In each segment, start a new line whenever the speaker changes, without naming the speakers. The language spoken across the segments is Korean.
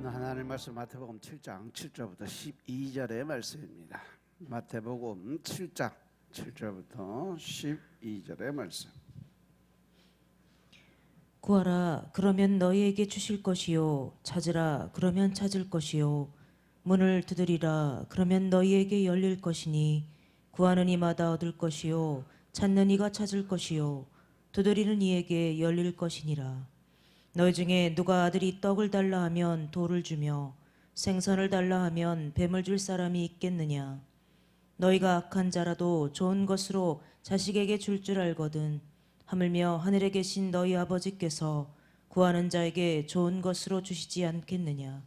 오늘 하나님 말씀 마태복음 7장 7절부터 12절의 말씀입니다. 마태복음 7장 7절부터 12절의 말씀.
구하라 그러면 너희에게 주실 것이요 찾으라 그러면 찾을 것이요 문을 두드리라 그러면 너희에게 열릴 것이니 구하는 이마다 얻을 것이요 찾는 이가 찾을 것이요 두드리는 이에게 열릴 것이니라. 너희 중에 누가 아들이 떡을 달라 하면 돌을 주며 생선을 달라 하면 뱀을 줄 사람이 있겠느냐. 너희가 악한 자라도 좋은 것으로 자식에게 줄 줄 알거든 하물며 하늘에 계신 너희 아버지께서 구하는 자에게 좋은 것으로 주시지 않겠느냐.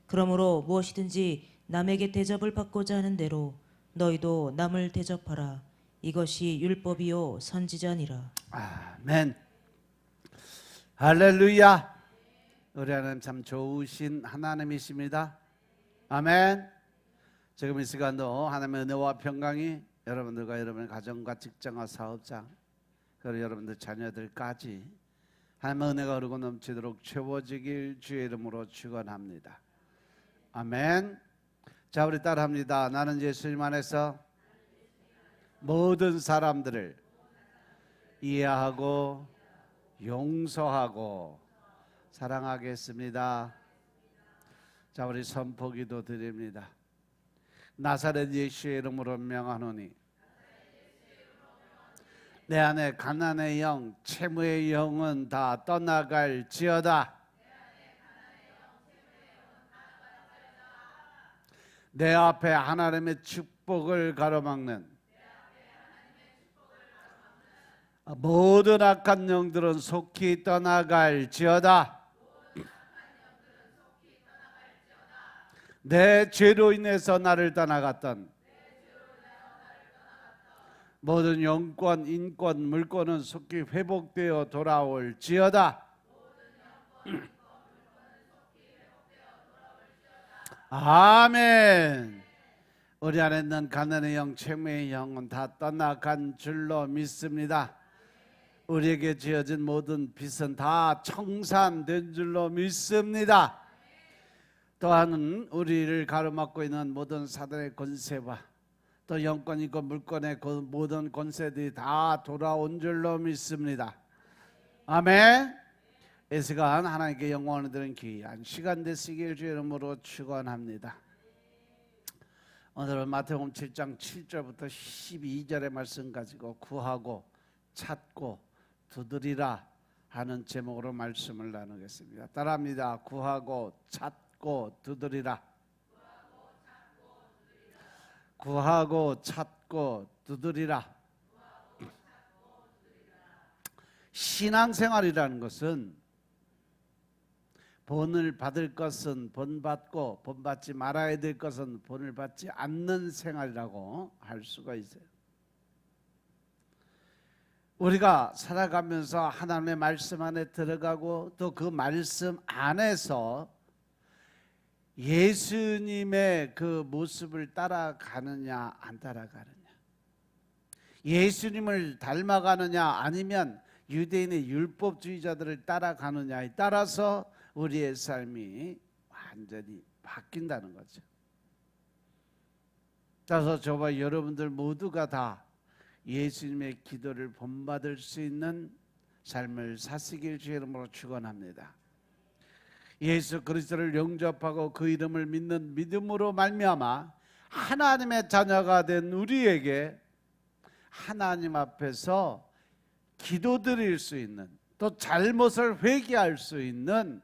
그러므로 무엇이든지 남에게 대접을 받고자 하는 대로 너희도 남을 대접하라. 이것이 율법이요 선지자니라.
아멘. 할렐루야. 우리 하나님 참 좋으신 하나님이십니다. 아멘. 지금 이 시간도 하나님의 은혜와 평강이 여러분들과 여러분의 가정과 직장과 사업장 그리고 여러분들 자녀들까지 하나님의 은혜가 흐르고 넘치도록 채워지길 주의 이름으로 축원합니다. 아멘. 자, 우리 따라합니다. 나는 예수님 안에서 모든 사람들을 이해하고 용서하고 사랑하겠습니다. 자, 우리 선포기도 드립니다. 나사렛 예수의 이름으로 명하노니 내 안에 가난의 영, 채무의 영은 다 떠나갈지어다. 내 앞에 하나님의 축복을 가로막는 모든 악한 영들은 속히 떠나갈지어다. 내 죄로 인해서 나를 떠나갔던 모든 영권, 인권, 물권은 속히 회복되어 돌아올지어다. 아멘. 우리 안에 있는 가난의 영, 채무의 영은 다 떠나간 줄로 믿습니다. 우리에게 지어진 모든 빚은 다 청산된 줄로 믿습니다. 또한 우리를 가로막고 있는 모든 사단의 권세와 또 영권이고 물권의 모든 권세들이 다 돌아온 줄로 믿습니다. 아멘. 이 시간 하나님께 영광을 드리는 귀한 시간 되시길 주의 이름으로 축원합니다. 오늘은 마태복음 7장 7절부터 12절의 말씀 가지고 구하고 찾고 두드리라 하는 제목으로 말씀을 나누겠습니다. 따라합니다. 구하고 찾고 두드리라. 구하고 찾고 두드리라. 신앙생활이라는 것은 본을 받을 것은 본받고 본받지 말아야 될 것은 본을 받지 않는 생활이라고 할 수가 있어요. 우리가 살아가면서 하나님의 말씀 안에 들어가고 또 그 말씀 안에서 예수님의 그 모습을 따라가느냐 안 따라가느냐, 예수님을 닮아가느냐 아니면 유대인의 율법주의자들을 따라가느냐에 따라서 우리의 삶이 완전히 바뀐다는 거죠. 따라서 저와 여러분들 모두가 다 예수님의 기도를 본받을 수 있는 삶을 사시길 주의 이름으로 축원합니다. 예수 그리스도를 영접하고 그 이름을 믿는 믿음으로 말미암아 하나님의 자녀가 된 우리에게 하나님 앞에서 기도드릴 수 있는, 또 잘못을 회개할 수 있는,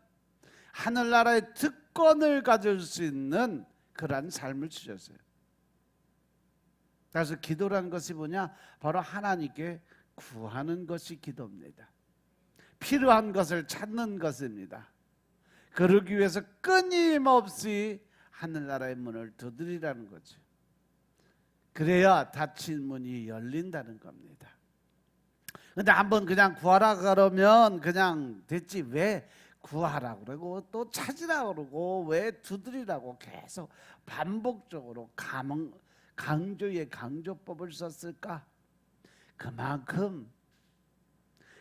하늘나라의 특권을 가질 수 있는 그러한 삶을 주셨어요. 그래서 기도라는 것이 뭐냐? 바로 하나님께 구하는 것이 기도입니다. 필요한 것을 찾는 것입니다. 그러기 위해서 끊임없이 하늘나라의 문을 두드리라는 거죠. 그래야 닫힌 문이 열린다는 겁니다. 근데 한번 그냥 구하라 그러면 그냥 됐지, 왜 구하라 그러고 또 찾으라 그러고 왜 두드리라고 계속 반복적으로 강조의 강조법을 썼을까? 그만큼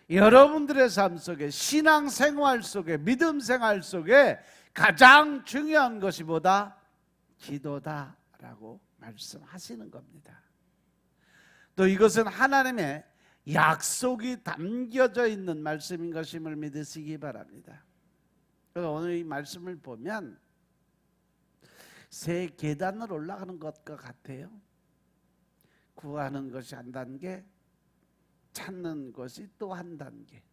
여러분들의 삶 속에, 신앙생활 속에, 믿음 생활 속에 가장 중요한 것이 뭐다? 기도다라고 말씀하시는 겁니다. 또 이것은 하나님의 약속이 담겨져 있는 말씀인 것임을 믿으시기 바랍니다. 그래서 오늘 이 말씀을 보면 새 계단을 올라가는 것과 같아요. 구하는 것이 한 단계, 찾는 것이 또 한 단계.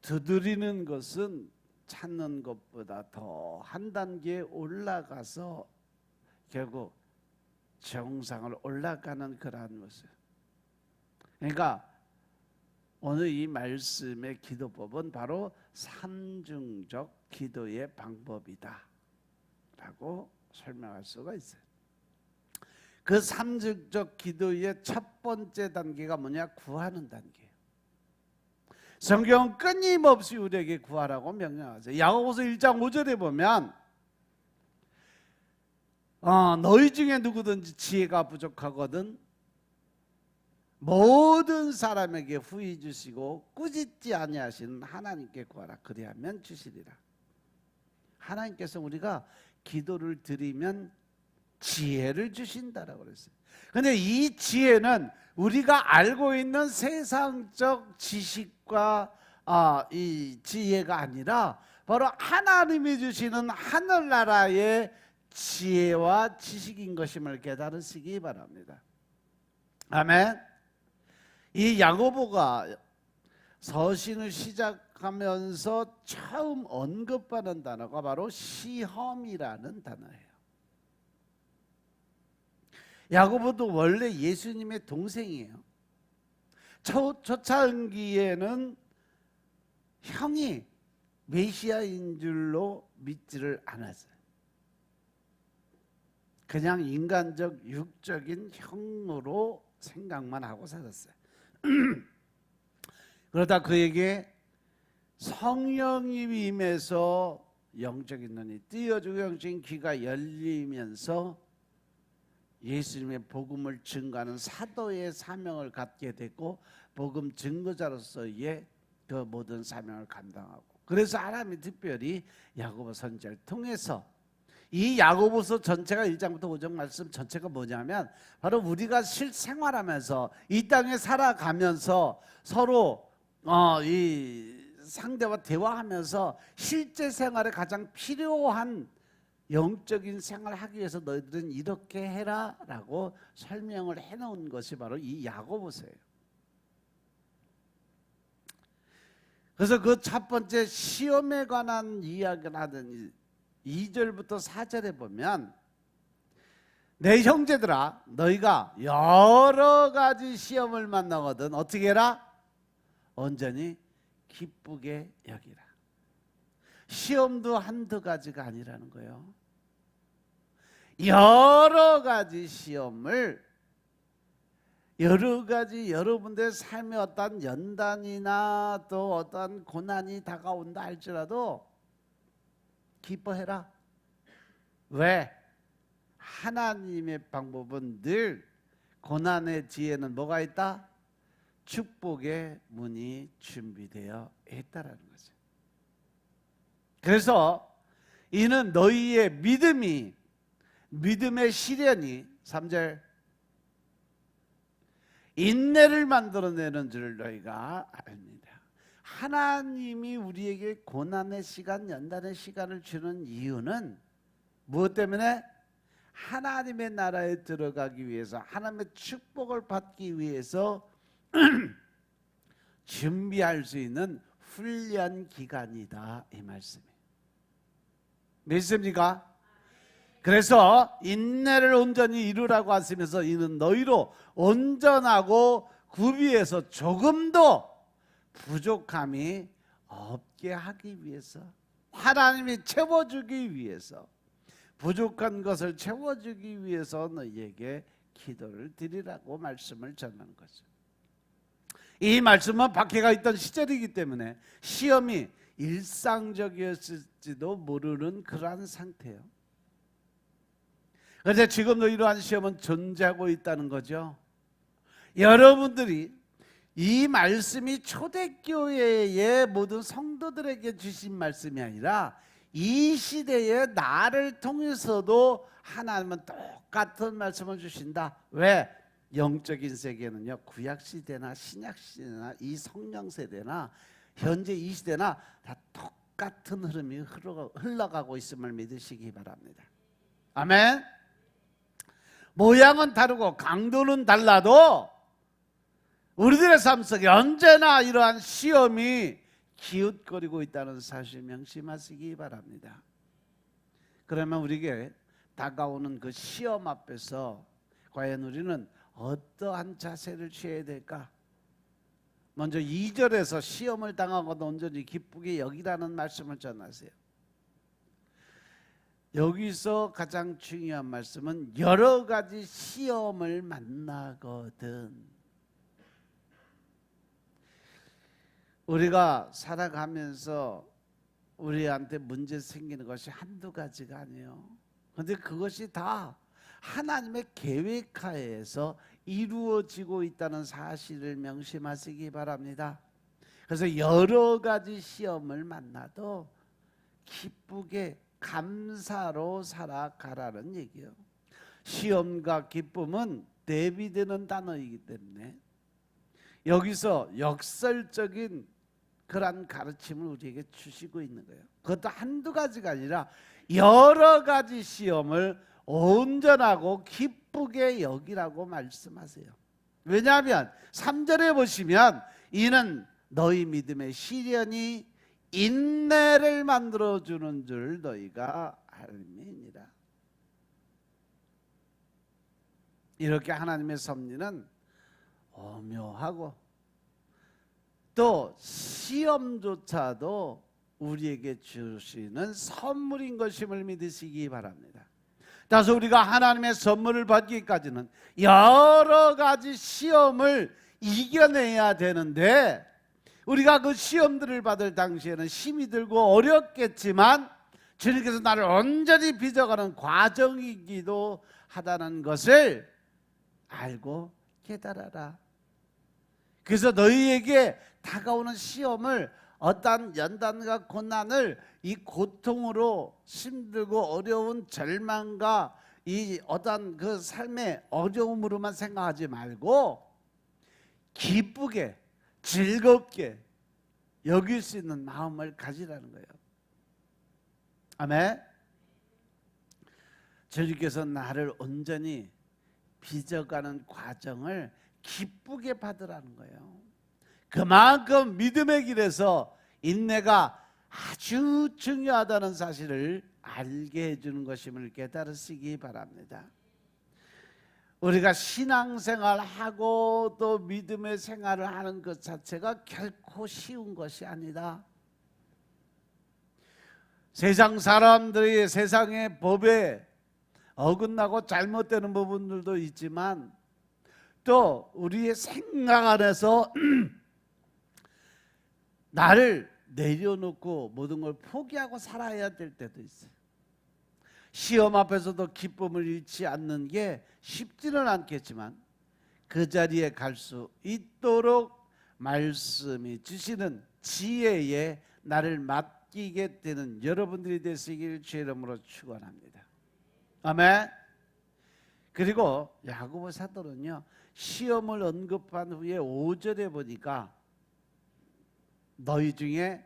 두드리는 것은 찾는 것보다 더 한 단계 올라가서 결국 정상을 올라가는 그러한 모습. 그러니까 오늘 이 말씀의 기도법은 바로 삼중적 기도의 방법이다 라고 설명할 수가 있어요. 그 삼중적 기도의 첫 번째 단계가 뭐냐? 구하는 단계예요. 성경은 끊임없이 우리에게 구하라고 명령하세요. 야고보서 1장 5절에 보면 너희 중에 누구든지 지혜가 부족하거든 모든 사람에게 후히 주시고 꾸짖지 아니하시는 하나님께 구하라. 그리하면 주시리라. 하나님께서 우리가 기도를 드리면 지혜를 주신다라고 그랬어요. 그런데 이 지혜는 우리가 알고 있는 세상적 지식과 이 지혜가 아니라 바로 하나님이 주시는 하늘나라의 지혜와 지식인 것임을 깨달으시기 바랍니다. 아멘. 이 야고보가 서신을 시작하면서 처음 언급하는 단어가 바로 시험이라는 단어예요. 야고보도 원래 예수님의 동생이에요. 초창기에는 형이 메시아인 줄로 믿지를 않았어요. 그냥 인간적 육적인 형으로 생각만 하고 살았어요. 그러다 그에게 성령이 임해서 영적인 눈이 띄어지고 영적인 귀가 열리면서 예수님의 복음을 증거하는 사도의 사명을 갖게 됐고 복음 증거자로서의 그 모든 사명을 감당하고, 그래서 하나님이 특별히 야고보 선지자를 통해서 이 야고보서 전체가 1장부터 5장 말씀 전체가 뭐냐면 바로 우리가 실생활하면서 이 땅에 살아가면서 서로 이 상대와 대화하면서 실제 생활에 가장 필요한 영적인 생활을 하기 위해서 너희들은 이렇게 해라 라고 설명을 해놓은 것이 바로 이 야고보서예요. 그래서 그 첫 번째 시험에 관한 이야기를 하던 2절부터 4절에 보면 내 형제들아 너희가 여러 가지 시험을 만나거든 어떻게 해라? 온전히 기쁘게 여기라. 시험도 한두 가지가 아니라는 거예요. 여러 가지 시험을 여러 가지 여러분들의 삶의 어떤 연단이나 또 어떤 고난이 다가온다 할지라도 기뻐해라. 왜? 하나님의 방법은 늘 고난의 뒤에는 뭐가 있다? 축복의 문이 준비되어 있다라는 거죠. 그래서 이는 너희의 믿음의 시련이 3절 인내를 만들어내는 줄 너희가 압니다. 하나님이 우리에게 고난의 시간, 연단의 시간을 주는 이유는 무엇 때문에? 하나님의 나라에 들어가기 위해서, 하나님의 축복을 받기 위해서 준비할 수 있는 훈련 기간이다 이 말씀이에요. 믿습니까? 그래서 인내를 온전히 이루라고 하시면서 이는 너희로 온전하고 구비해서 조금도 부족함이 없게 하기 위해서, 하나님이 채워주기 위해서, 부족한 것을 채워주기 위해서 너희에게 기도를 드리라고 말씀을 전하는 거죠. 이 말씀은 박해가 있던 시절이기 때문에 시험이 일상적이었을지도 모르는 그러한 상태예요. 그런데 지금도 이러한 시험은 존재하고 있다는 거죠. 여러분들이 이 말씀이 초대교회의 모든 성도들에게 주신 말씀이 아니라 이 시대에 나를 통해서도 하나님은 똑같은 말씀을 주신다. 왜? 영적인 세계는요, 구약 시대나 신약 시대나 이 성령 세대나 현재 이 시대나 다 똑같은 흐름이 흘러가고 있음을 믿으시기 바랍니다. 아멘. 모양은 다르고 강도는 달라도 우리들의 삶 속에 언제나 이러한 시험이 기웃거리고 있다는 사실 명심하시기 바랍니다. 그러면 우리에게 다가오는 그 시험 앞에서 과연 우리는 어떠한 자세를 취해야 될까? 먼저 2절에서 시험을 당하고도 온전히 기쁘게 여기라는 말씀을 전하세요. 여기서 가장 중요한 말씀은 여러 가지 시험을 만나거든. 우리가 살아가면서 우리한테 문제 생기는 것이 한두 가지가 아니에요. 그런데 그것이 다 하나님의 계획하에서 이루어지고 있다는 사실을 명심하시기 바랍니다. 그래서 여러 가지 시험을 만나도 기쁘게 감사로 살아가라는 얘기예요. 시험과 기쁨은 대비되는 단어이기 때문에 여기서 역설적인 그런 가르침을 우리에게 주시고 있는 거예요. 그것도 한두 가지가 아니라 여러 가지 시험을 온전하고 기쁘게 여기라고 말씀하세요. 왜냐하면 3절에 보시면 이는 너희 믿음의 시련이 인내를 만들어주는 줄 너희가 알미니라. 이렇게 하나님의 섭리는 오묘하고 또 시험조차도 우리에게 주시는 선물인 것임을 믿으시기 바랍니다. 따라서 우리가 하나님의 선물을 받기까지는 여러 가지 시험을 이겨내야 되는데 우리가 그 시험들을 받을 당시에는 힘이 들고 어렵겠지만 주님께서 나를 온전히 빚어가는 과정이기도 하다는 것을 알고 깨달아라. 그래서 너희에게 다가오는 시험을 어떠한 연단과 고난을 이 고통으로 힘들고 어려운 절망과 이 어떠한 그 삶의 어려움으로만 생각하지 말고 기쁘게 즐겁게 여길 수 있는 마음을 가지라는 거예요. 아멘. 주님께서 나를 온전히 빚어가는 과정을 기쁘게 받으라는 거예요. 그만큼 믿음의 길에서 인내가 아주 중요하다는 사실을 알게 해주는 것임을 깨달으시기 바랍니다. 우리가 신앙생활하고 또 믿음의 생활을 하는 것 자체가 결코 쉬운 것이 아니다. 세상 사람들이 세상의 법에 어긋나고 잘못되는 부분들도 있지만 또 우리의 생각 안에서 나를 내려놓고 모든 걸 포기하고 살아야 될 때도 있어요. 시험 앞에서도 기쁨을 잃지 않는 게 쉽지는 않겠지만 그 자리에 갈 수 있도록 말씀이 주시는 지혜에 나를 맡기게 되는 여러분들이 되시길 주의 이름으로 축원합니다. 아멘. 그리고 야고보 사도는요 시험을 언급한 후에 5절에 보니까 너희 중에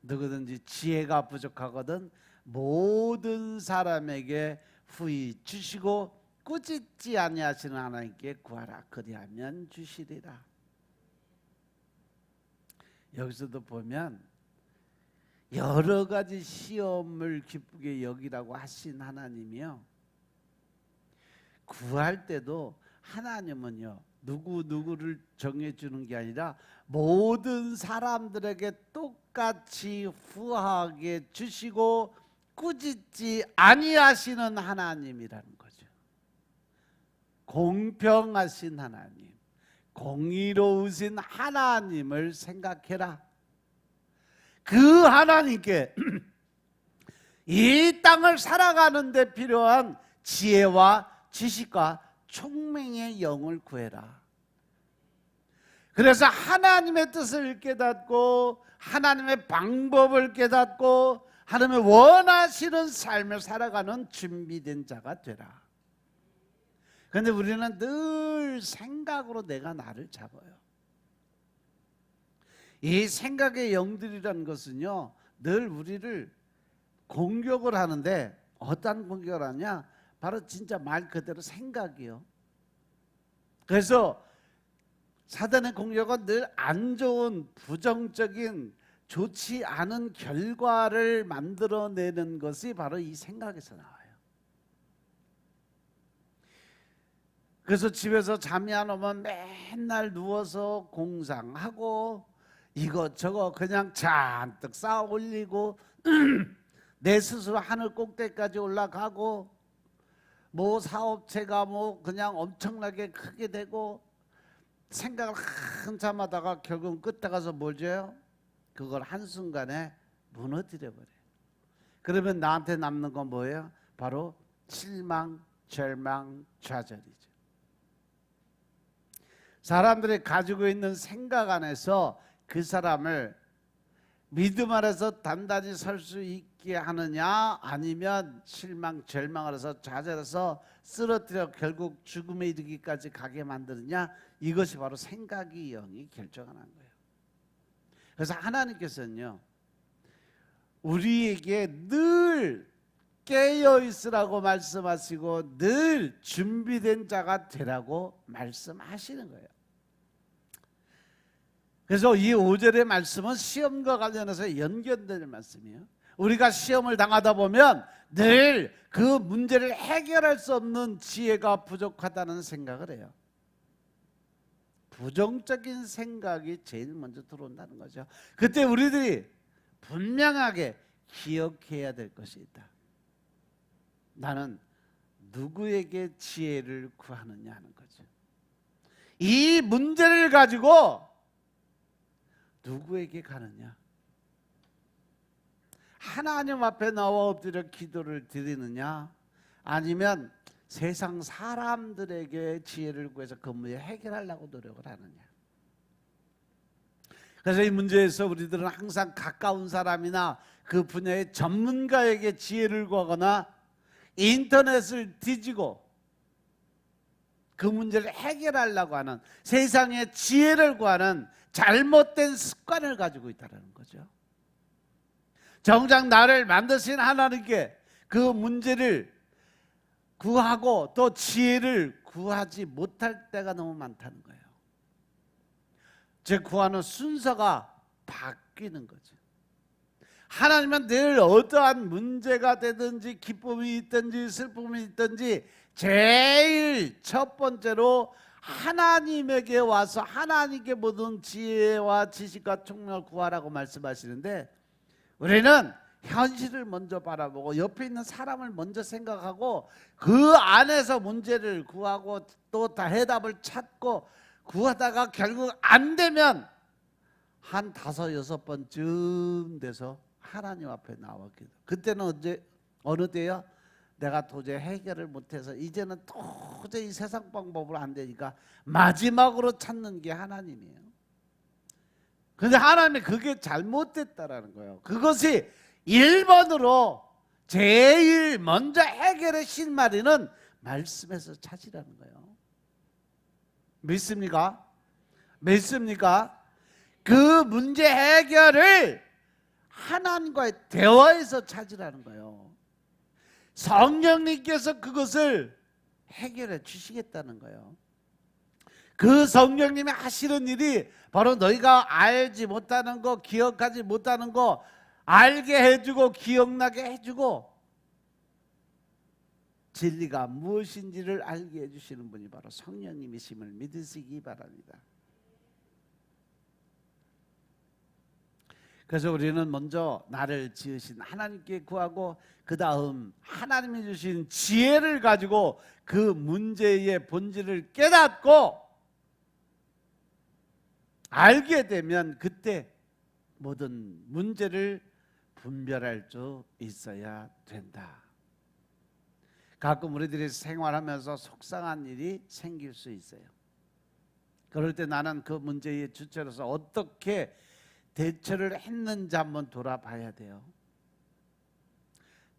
누구든지 지혜가 부족하거든 모든 사람에게 후히 주시고 꾸짖지 아니하시는 하나님께 구하라 그리하면 주시리라. 여기서도 보면 여러 가지 시험을 기쁘게 여기라고 하신 하나님이요 구할 때도 하나님은요 누구를 정해주는 게 아니라 모든 사람들에게 똑같이 후하게 주시고 꾸짖지 아니하시는 하나님이라는 거죠. 공평하신 하나님, 공의로우신 하나님을 생각해라. 그 하나님께 이 땅을 살아가는 데 필요한 지혜와 지식과 총명의 영을 구해라. 그래서 하나님의 뜻을 깨닫고 하나님의 방법을 깨닫고 하나님의 원하시는 삶을 살아가는 준비된 자가 되라. 그런데 우리는 늘 생각으로 내가 나를 잡아요. 이 생각의 영들이라는 것은요, 늘 우리를 공격을 하는데 어떤 공격을 하냐? 바로 진짜 말 그대로 생각이요. 그래서 사단의 공격은 늘 안 좋은 부정적인 좋지 않은 결과를 만들어내는 것이 바로 이 생각에서 나와요. 그래서 집에서 잠이 안 오면 맨날 누워서 공상하고 이것저것 그냥 잔뜩 쌓아 올리고 내 스스로 하늘 꼭대기까지 올라가고 뭐 사업체가 뭐 그냥 엄청나게 크게 되고 생각을 한참 하다가 결국은 끝에 가서 뭘 줘요? 그걸 한순간에 무너뜨려 버려요. 그러면 나한테 남는 건 뭐예요? 바로 실망, 절망, 좌절이죠. 사람들이 가지고 있는 생각 안에서 그 사람을 믿음 안에서 단단히 설 수 있게 하느냐, 아니면 실망, 절망을 해서 좌절해서 쓰러뜨려 결국 죽음에 이르기까지 가게 만드느냐, 이것이 바로 생각이 영이 결정하는 거예요. 그래서 하나님께서는요, 우리에게 늘 깨어 있으라고 말씀하시고 늘 준비된 자가 되라고 말씀하시는 거예요. 그래서 이 5절의 말씀은 시험과 관련해서 연결되는 말씀이에요. 우리가 시험을 당하다 보면 늘 그 문제를 해결할 수 없는 지혜가 부족하다는 생각을 해요. 부정적인 생각이 제일 먼저 들어온다는 거죠. 그때 우리들이 분명하게 기억해야 될 것이 있다. 나는 누구에게 지혜를 구하느냐 하는 거죠. 이 문제를 가지고 누구에게 가느냐? 하나님 앞에 나와 엎드려 기도를 드리느냐, 아니면 세상 사람들에게 지혜를 구해서 그 문제 해결하려고 노력을 하느냐. 그래서 이 문제에서 우리들은 항상 가까운 사람이나 그 분야의 전문가에게 지혜를 구하거나 인터넷을 뒤지고 그 문제를 해결하려고 하는 세상의 지혜를 구하는 잘못된 습관을 가지고 있다는 거죠. 정작 나를 만드신 하나님께 그 문제를 구하고 또 지혜를 구하지 못할 때가 너무 많다는 거예요. 즉 구하는 순서가 바뀌는 거죠. 하나님은 늘 어떠한 문제가 되든지 기쁨이 있든지 슬픔이 있든지 제일 첫 번째로 하나님에게 와서 하나님께 모든 지혜와 지식과 총명을 구하라고 말씀하시는데, 우리는 현실을 먼저 바라보고 옆에 있는 사람을 먼저 생각하고 그 안에서 문제를 구하고 또 다 해답을 찾고 구하다가 결국 안 되면 한 5-6번쯤 돼서 하나님 앞에 나왔기도. 그때는 언제, 어느 때요? 내가 도저히 해결을 못해서 이제는 도저히 세상 방법으로 안 되니까 마지막으로 찾는 게 하나님이에요. 그런데 하나님이 그게 잘못됐다라는 거예요. 그것이 1번으로 제일 먼저 해결의 실마리는 말씀에서 찾으라는 거예요. 믿습니까? 믿습니까? 그 문제 해결을 하나님과의 대화에서 찾으라는 거예요. 성령님께서 그것을 해결해 주시겠다는 거예요. 그 성령님이 하시는 일이 바로 너희가 알지 못하는 거, 기억하지 못하는 거 알게 해주고 기억나게 해주고 진리가 무엇인지를 알게 해주시는 분이 바로 성령님이심을 믿으시기 바랍니다. 그래서 우리는 먼저 나를 지으신 하나님께 구하고 그 다음 하나님이 주신 지혜를 가지고 그 문제의 본질을 깨닫고 알게 되면 그때 모든 문제를 분별할 수 있어야 된다. 가끔 우리들이 생활하면서 속상한 일이 생길 수 있어요. 그럴 때 나는 그 문제의 주체로서 어떻게 대처를 했는지 한번 돌아봐야 돼요.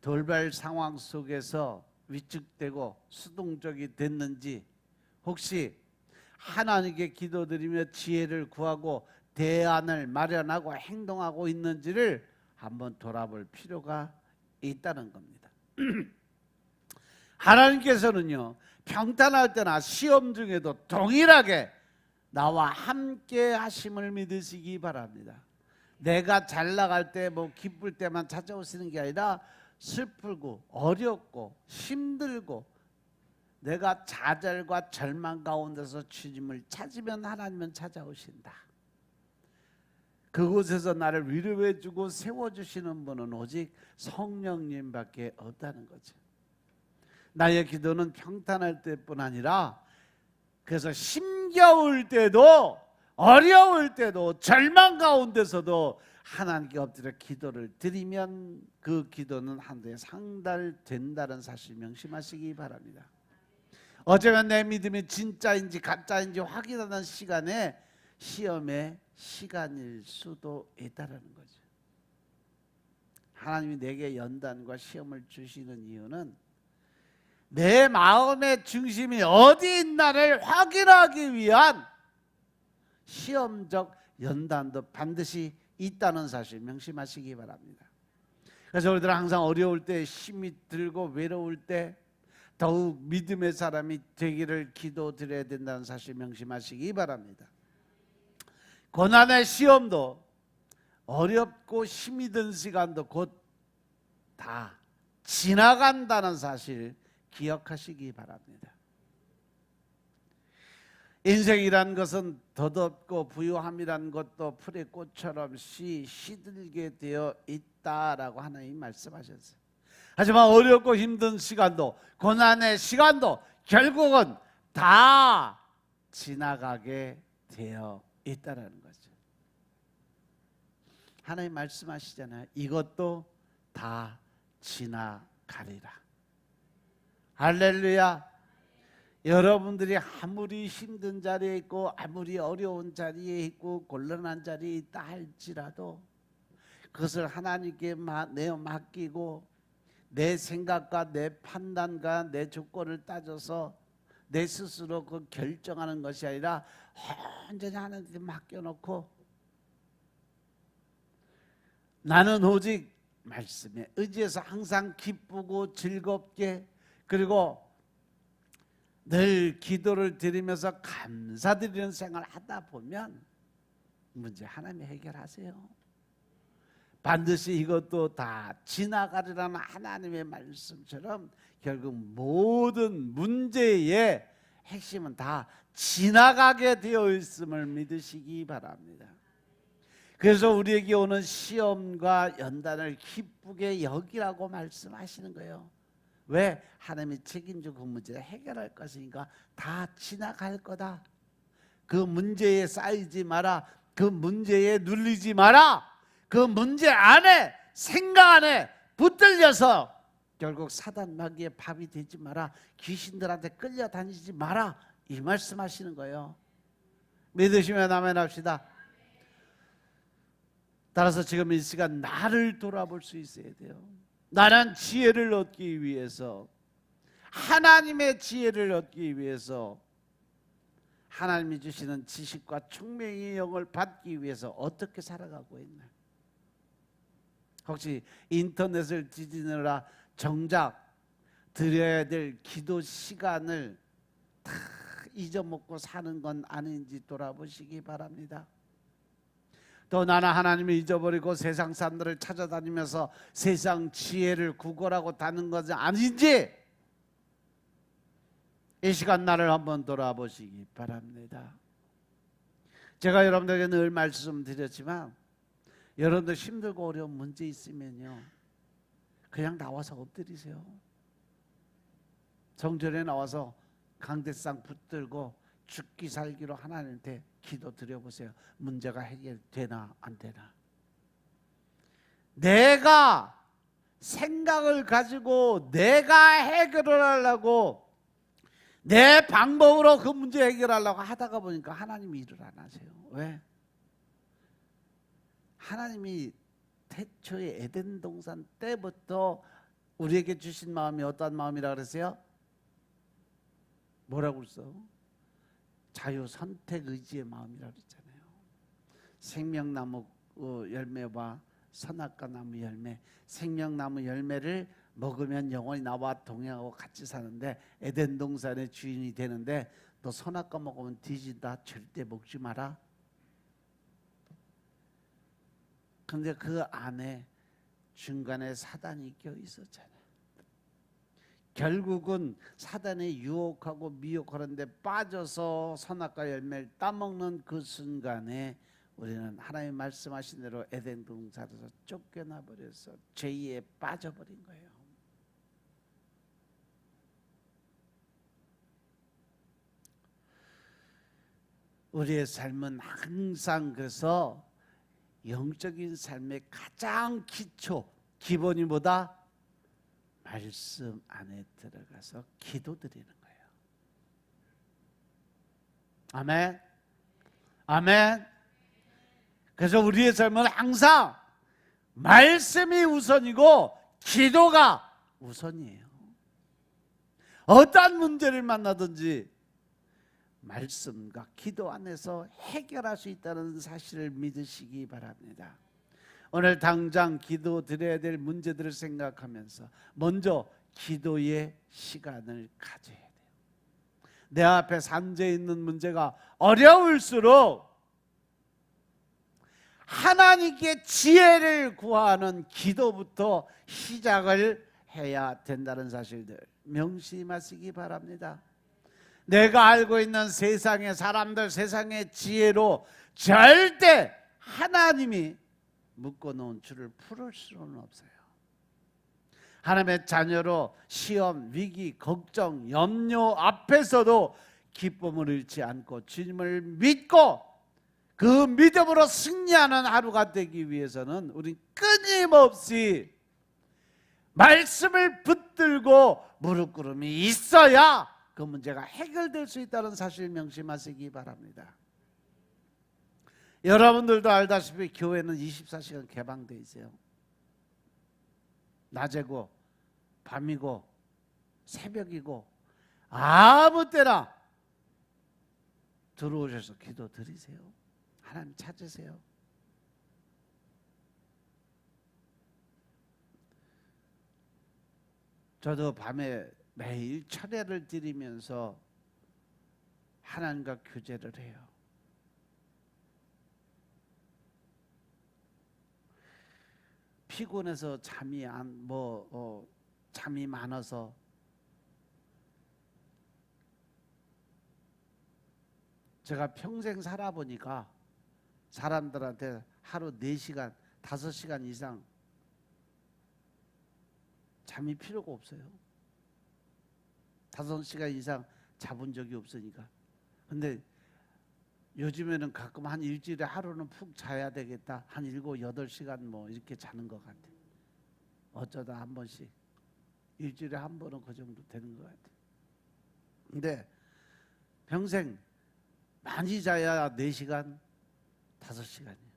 돌발 상황 속에서 위축되고 수동적이 됐는지, 혹시 하나님께 기도드리며 지혜를 구하고 대안을 마련하고 행동하고 있는지를 한번 돌아볼 필요가 있다는 겁니다. 하나님께서는요, 평탄할 때나 시험 중에도 동일하게 나와 함께 하심을 믿으시기 바랍니다. 내가 잘 나갈 때 뭐 기쁠 때만 찾아오시는 게 아니라 슬프고 어렵고 힘들고 내가 좌절과 절망 가운데서 주님을 찾으면 하나님은 찾아오신다. 그곳에서 나를 위로해 주고 세워 주시는 분은 오직 성령님밖에 없다는 거죠. 나의 기도는 평탄할 때뿐 아니라, 그래서 힘겨울 때도 어려울 때도 절망 가운데서도 하나님께 엎드려 기도를 드리면 그 기도는 하늘에 상달된다는 사실 명심하시기 바랍니다. 어쩌면 내 믿음이 진짜인지 가짜인지 확인하는 시간에 시험의 시간일 수도 있다는 거죠. 하나님이 내게 연단과 시험을 주시는 이유는 내 마음의 중심이 어디 있나를 확인하기 위한 시험적 연단도 반드시 있다는 사실 명심하시기 바랍니다. 그래서 우리들은 항상 어려울 때, 힘이 들고 외로울 때 더욱 믿음의 사람이 되기를 기도드려야 된다는 사실 명심하시기 바랍니다. 고난의 시험도 어렵고 힘이 든 시간도 곧 다 지나간다는 사실 기억하시기 바랍니다. 인생이란 것은 덧없고 부유함이란 것도 풀의 꽃처럼 시들게 되어 있다라고 하나님 말씀하셨어요. 하지만 어렵고 힘든 시간도, 고난의 시간도 결국은 다 지나가게 되어 있다라는 거죠. 하나님 말씀하시잖아요. 이것도 다 지나가리라. 할렐루야. 여러분들이 아무리 힘든 자리에 있고 아무리 어려운 자리에 있고 곤란한 자리에 있다 할지라도 그것을 하나님께 내어 맡기고 내 생각과 내 판단과 내 조건을 따져서 내 스스로 그 결정하는 것이 아니라 온전히 하나님께 맡겨놓고 나는 오직 말씀에 의지해서 항상 기쁘고 즐겁게, 그리고 늘 기도를 드리면서 감사드리는 생활을 하다 보면 문제 하나님이 해결하세요. 반드시 이것도 다 지나가리라는 하나님의 말씀처럼 결국 모든 문제의 핵심은 다 지나가게 되어 있음을 믿으시기 바랍니다. 그래서 우리에게 오는 시험과 연단을 기쁘게 여기라고 말씀하시는 거예요. 왜? 하나님이 책임지고 그 문제를 해결할 것이니까 다 지나갈 거다. 그 문제에 쌓이지 마라. 그 문제에 눌리지 마라. 그 문제 안에, 생각 안에 붙들려서 결국 사단 마귀의 밥이 되지 마라. 귀신들한테 끌려다니지 마라. 이 말씀하시는 거예요. 믿으시면 아멘 합시다. 따라서 지금 이 시간 나를 돌아볼 수 있어야 돼요. 나는 지혜를 얻기 위해서, 하나님의 지혜를 얻기 위해서, 하나님이 주시는 지식과 총명의 영을 받기 위해서 어떻게 살아가고 있나. 혹시 인터넷을 뒤지느라 정작 드려야 될 기도 시간을 다 잊어먹고 사는 건 아닌지 돌아보시기 바랍니다. 또 나는 하나님을 잊어버리고 세상 사람들을 찾아다니면서 세상 지혜를 구걸하고 다는 것은 아닌지 이 시간 나를 한번 돌아보시기 바랍니다. 제가 여러분들에게 늘 말씀드렸지만 여러분들 힘들고 어려운 문제 있으면요 그냥 나와서 엎드리세요. 성전에 나와서 강대상 붙들고 죽기 살기로 하나님한테 기도 드려보세요. 문제가 해결되나 안 되나. 내가 생각을 가지고 내가 해결을 하려고 내 방법으로 그 문제 해결하려고 하다가 보니까 하나님이 일을 안 하세요. 왜? 하나님이 태초에 에덴 동산 때부터 우리에게 주신 마음이 어떤 마음이라 그랬어요? 뭐라고 그랬어? 자유 선택 의지의 마음이라고 그랬잖아요. 생명나무 열매와 선악과 나무 열매, 생명나무 열매를 먹으면 영원히 나와 동행하고 같이 사는데 에덴 동산의 주인이 되는데 너 선악과 먹으면 뒤진다. 절대 먹지 마라. 근데 그 안에 중간에 사단이 껴 있었잖아요. 결국은 사단의 유혹하고 미혹하는데 빠져서 선악과 열매를 따먹는 그 순간에 우리는 하나님 말씀하신 대로 에덴 동산에서 쫓겨나 버려서 죄에 빠져버린 거예요. 우리의 삶은 항상 그래서 영적인 삶의 가장 기본이 뭐다? 말씀 안에 들어가서 기도드리는 거예요. 아멘. 아멘. 그래서 우리의 삶은 항상 말씀이 우선이고 기도가 우선이에요. 어떠한 문제를 만나든지 말씀과 기도 안에서 해결할 수 있다는 사실을 믿으시기 바랍니다. 오늘 당장 기도 드려야 될 문제들을 생각하면서 먼저 기도의 시간을 가져야 돼요. 내 앞에 산재해 있는 문제가 어려울수록 하나님께 지혜를 구하는 기도부터 시작을 해야 된다는 사실들 명심하시기 바랍니다. 내가 알고 있는 세상의 사람들, 세상의 지혜로 절대 하나님이 묶어놓은 줄을 풀을 수는 없어요. 하나님의 자녀로 시험, 위기, 걱정, 염려 앞에서도 기쁨을 잃지 않고 주님을 믿고 그 믿음으로 승리하는 하루가 되기 위해서는 우리 끊임없이 말씀을 붙들고 무릎 꿇음이 있어야 그 문제가 해결될 수 있다는 사실 명심하시기 바랍니다. 여러분들도 알다시피 교회는 24시간 개방되어 있어요. 낮이고 밤이고 새벽이고 아무 때나 들어오셔서 기도 드리세요. 하나님 찾으세요. 저도 밤에 매일 철야를 드리면서 하나님과 교제를 해요. 피곤해서 잠이 많아서 제가 평생 살아보니까 사람들한테 하루 4시간, 5시간 이상 잠이 필요가 없어요. 5시간 이상 자본 적이 없으니까. 근데 요즘에는 가끔 한 일주일에 하루는 푹 자야 되겠다. 한 7, 8시간 뭐 이렇게 자는 것 같아. 어쩌다 한 번씩. 일주일에 한 번은 그 정도 되는 것 같아. 근데 평생 많이 자야 4시간, 5시간이에요.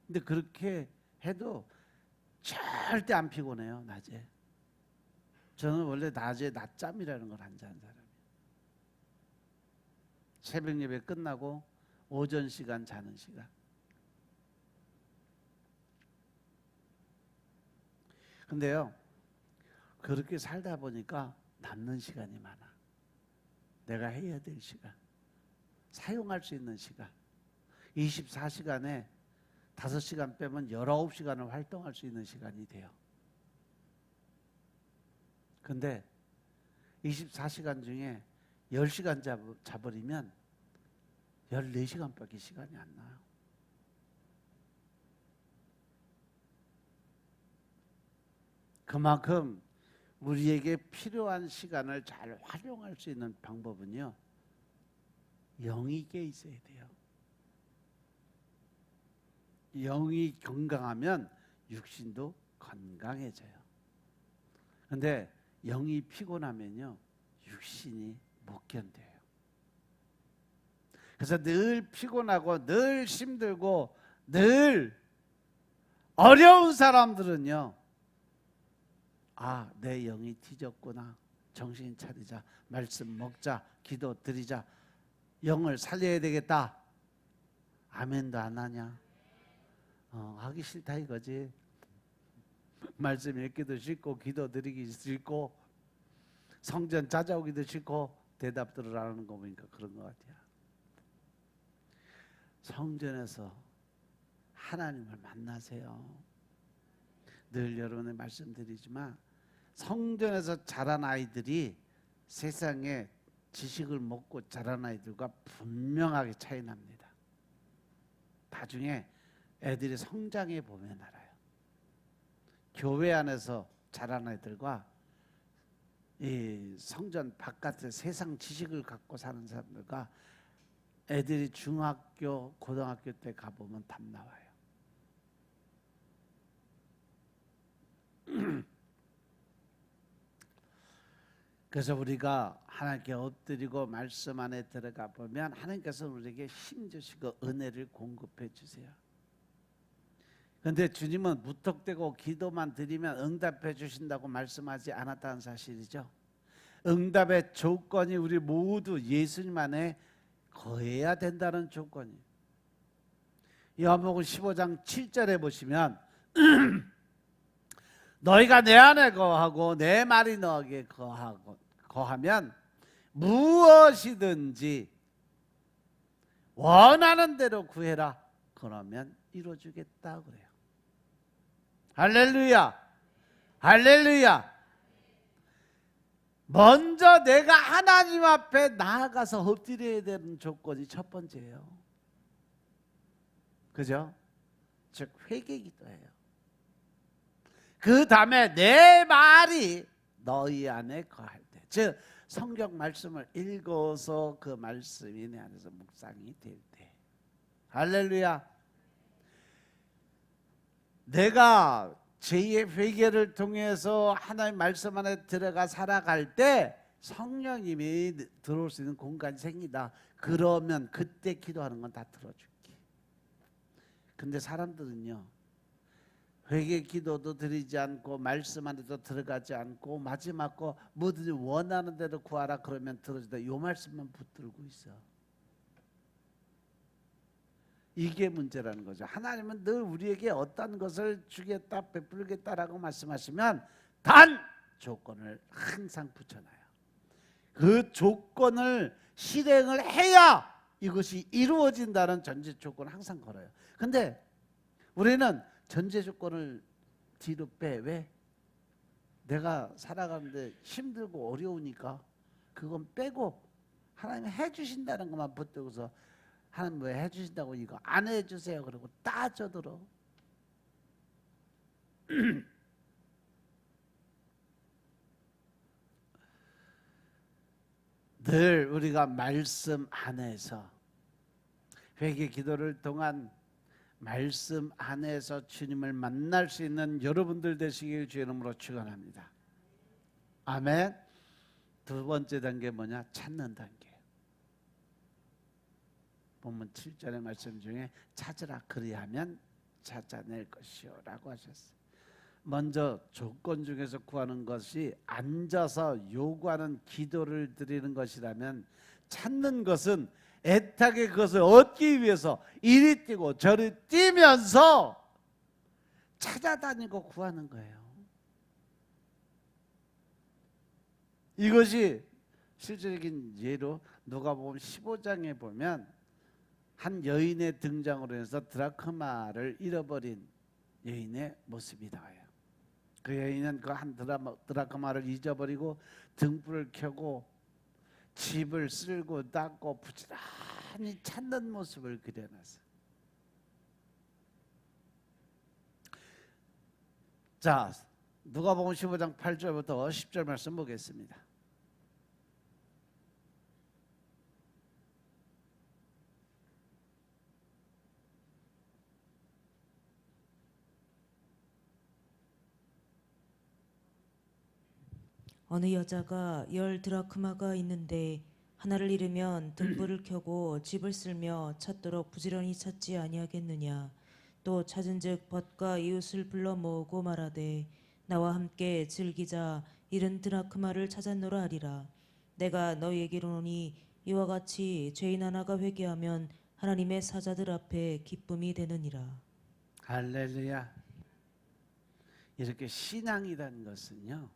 근데 그렇게 해도 절대 안 피곤해요, 낮에. 저는 원래 낮에 낮잠이라는 걸 안 자는 사람이에요. 새벽 예배 끝나고 오전 시간 자는 시간. 근데요, 그렇게 살다 보니까 남는 시간이 많아. 내가 해야 될 시간, 사용할 수 있는 시간. 24시간에 5시간 빼면 19시간을 활동할 수 있는 시간이 돼요. 근데 24시간 중에 10시간 자버리면 14시간밖에 시간이 안 나요. 그만큼 우리에게 필요한 시간을 잘 활용할 수 있는 방법은요, 영이 깨 있어야 돼요. 영이 건강하면 육신도 건강해져요. 근데 영이 피곤하면요 육신이 못 견뎌요. 그래서 늘 피곤하고 늘 힘들고 늘 어려운 사람들은요, 아, 내 영이 뒤졌구나, 정신 차리자, 말씀 먹자, 기도 드리자, 영을 살려야 되겠다. 아멘도 안 하냐? 하기 싫다 이거지. 말씀 읽기도 싫고 기도 드리기 싫고 성전 찾아오기도 싫고 대답들을 안 하는 거 보니까 그런 것 같아요. 성전에서 하나님을 만나세요. 늘 여러분의 말씀드리지만 성전에서 자란 아이들이 세상에 지식을 먹고 자란 아이들과 분명하게 차이 납니다. 나중에 애들이 성장해 보면 알아요. 교회 안에서 자란 아이들과 이 성전 바깥의 세상 지식을 갖고 사는 사람들과 애들이 중학교, 고등학교 때 가보면 답 나와요. 그래서 우리가 하나님께 엎드리고 말씀 안에 들어가 보면 하나님께서 우리에게 힘 주시고 은혜를 공급해 주세요. 그런데 주님은 무턱대고 기도만 드리면 응답해 주신다고 말씀하지 않았다는 사실이죠. 응답의 조건이 우리 모두 예수님 안에 거해야 된다는 조건이. 요한복음 15장 7절에 보시면 너희가 내 안에 거하고 내 말이 너에게 거하면 무엇이든지 원하는 대로 구해라. 그러면 이루어주겠다 그래요. 할렐루야, 할렐루야. 먼저 내가 하나님 앞에 나아가서 엎드려야 되는 조건이 첫 번째예요. 그죠? 즉 회개기도예요. 그 다음에 내 말이 너희 안에 거할 때, 즉 성경 말씀을 읽어서 그 말씀이 내 안에서 묵상이 될 때. 할렐루야. 내가 제2의 회개를 통해서 하나님 말씀 안에 들어가 살아갈 때 성령님이 들어올 수 있는 공간이 생기다. 그러면 그때 기도하는 건 다 들어줄게. 근데 사람들은요, 회개 기도도 드리지 않고 말씀 안에도 들어가지 않고 마지막 거 뭐든지 원하는 대로 구하라 그러면 들어준다. 이 말씀만 붙들고 있어. 이게 문제라는 거죠. 하나님은 늘 우리에게 어떤 것을 주겠다, 베풀겠다라고 말씀하시면 단 조건을 항상 붙여놔요. 그 조건을 실행을 해야 이것이 이루어진다는 전제 조건을 항상 걸어요. 근데 우리는 전제 조건을 뒤로 빼. 왜? 내가 살아가는데 힘들고 어려우니까 그건 빼고 하나님이 해주신다는 것만 붙들고서 하나님 왜 해주신다고 이거 안 해주세요 그러고 따져들어. 늘 우리가 말씀 안에서 회개 기도를 통한 말씀 안에서 주님을 만날 수 있는 여러분들 되시길 주의 이름으로 축원합니다. 아멘. 두 번째 단계 뭐냐? 찾는 단계. 본문 7절의 말씀 중에 찾으라 그리하면 찾아낼 것이요 라고 하셨어요. 먼저 조건 중에서 구하는 것이 앉아서 요구하는 기도를 드리는 것이라면, 찾는 것은 애타게 그것을 얻기 위해서 이리 뛰고 저리 뛰면서 찾아다니고 구하는 거예요. 이것이 실질적인 예로 누가복음 15장에 보면 한 여인의 등장으로 해서 드라크마를 잃어버린 여인의 모습이 나와요. 그 여인은 그 한 드라크마를 잊어버리고 등불을 켜고 집을 쓸고 닦고 부지런히 찾는 모습을 그려놨어요. 자, 누가복음 15장 8절부터 10절 말씀 보겠습니다.
어느 여자가 10드라크마가 있는데 하나를 잃으면 등불을 켜고 집을 쓸며 찾도록 부지런히 찾지 아니하겠느냐. 또 찾은즉 벗과 이웃을 불러 모으고 말하되 나와 함께 즐기자. 잃은 드라크마를 찾았노라 하리라. 내가 너희에게 이르노니 이와 같이 죄인 하나가 회개하면 하나님의 사자들 앞에 기쁨이 되느니라.
할렐루야. 이렇게 신앙이라는 것은요,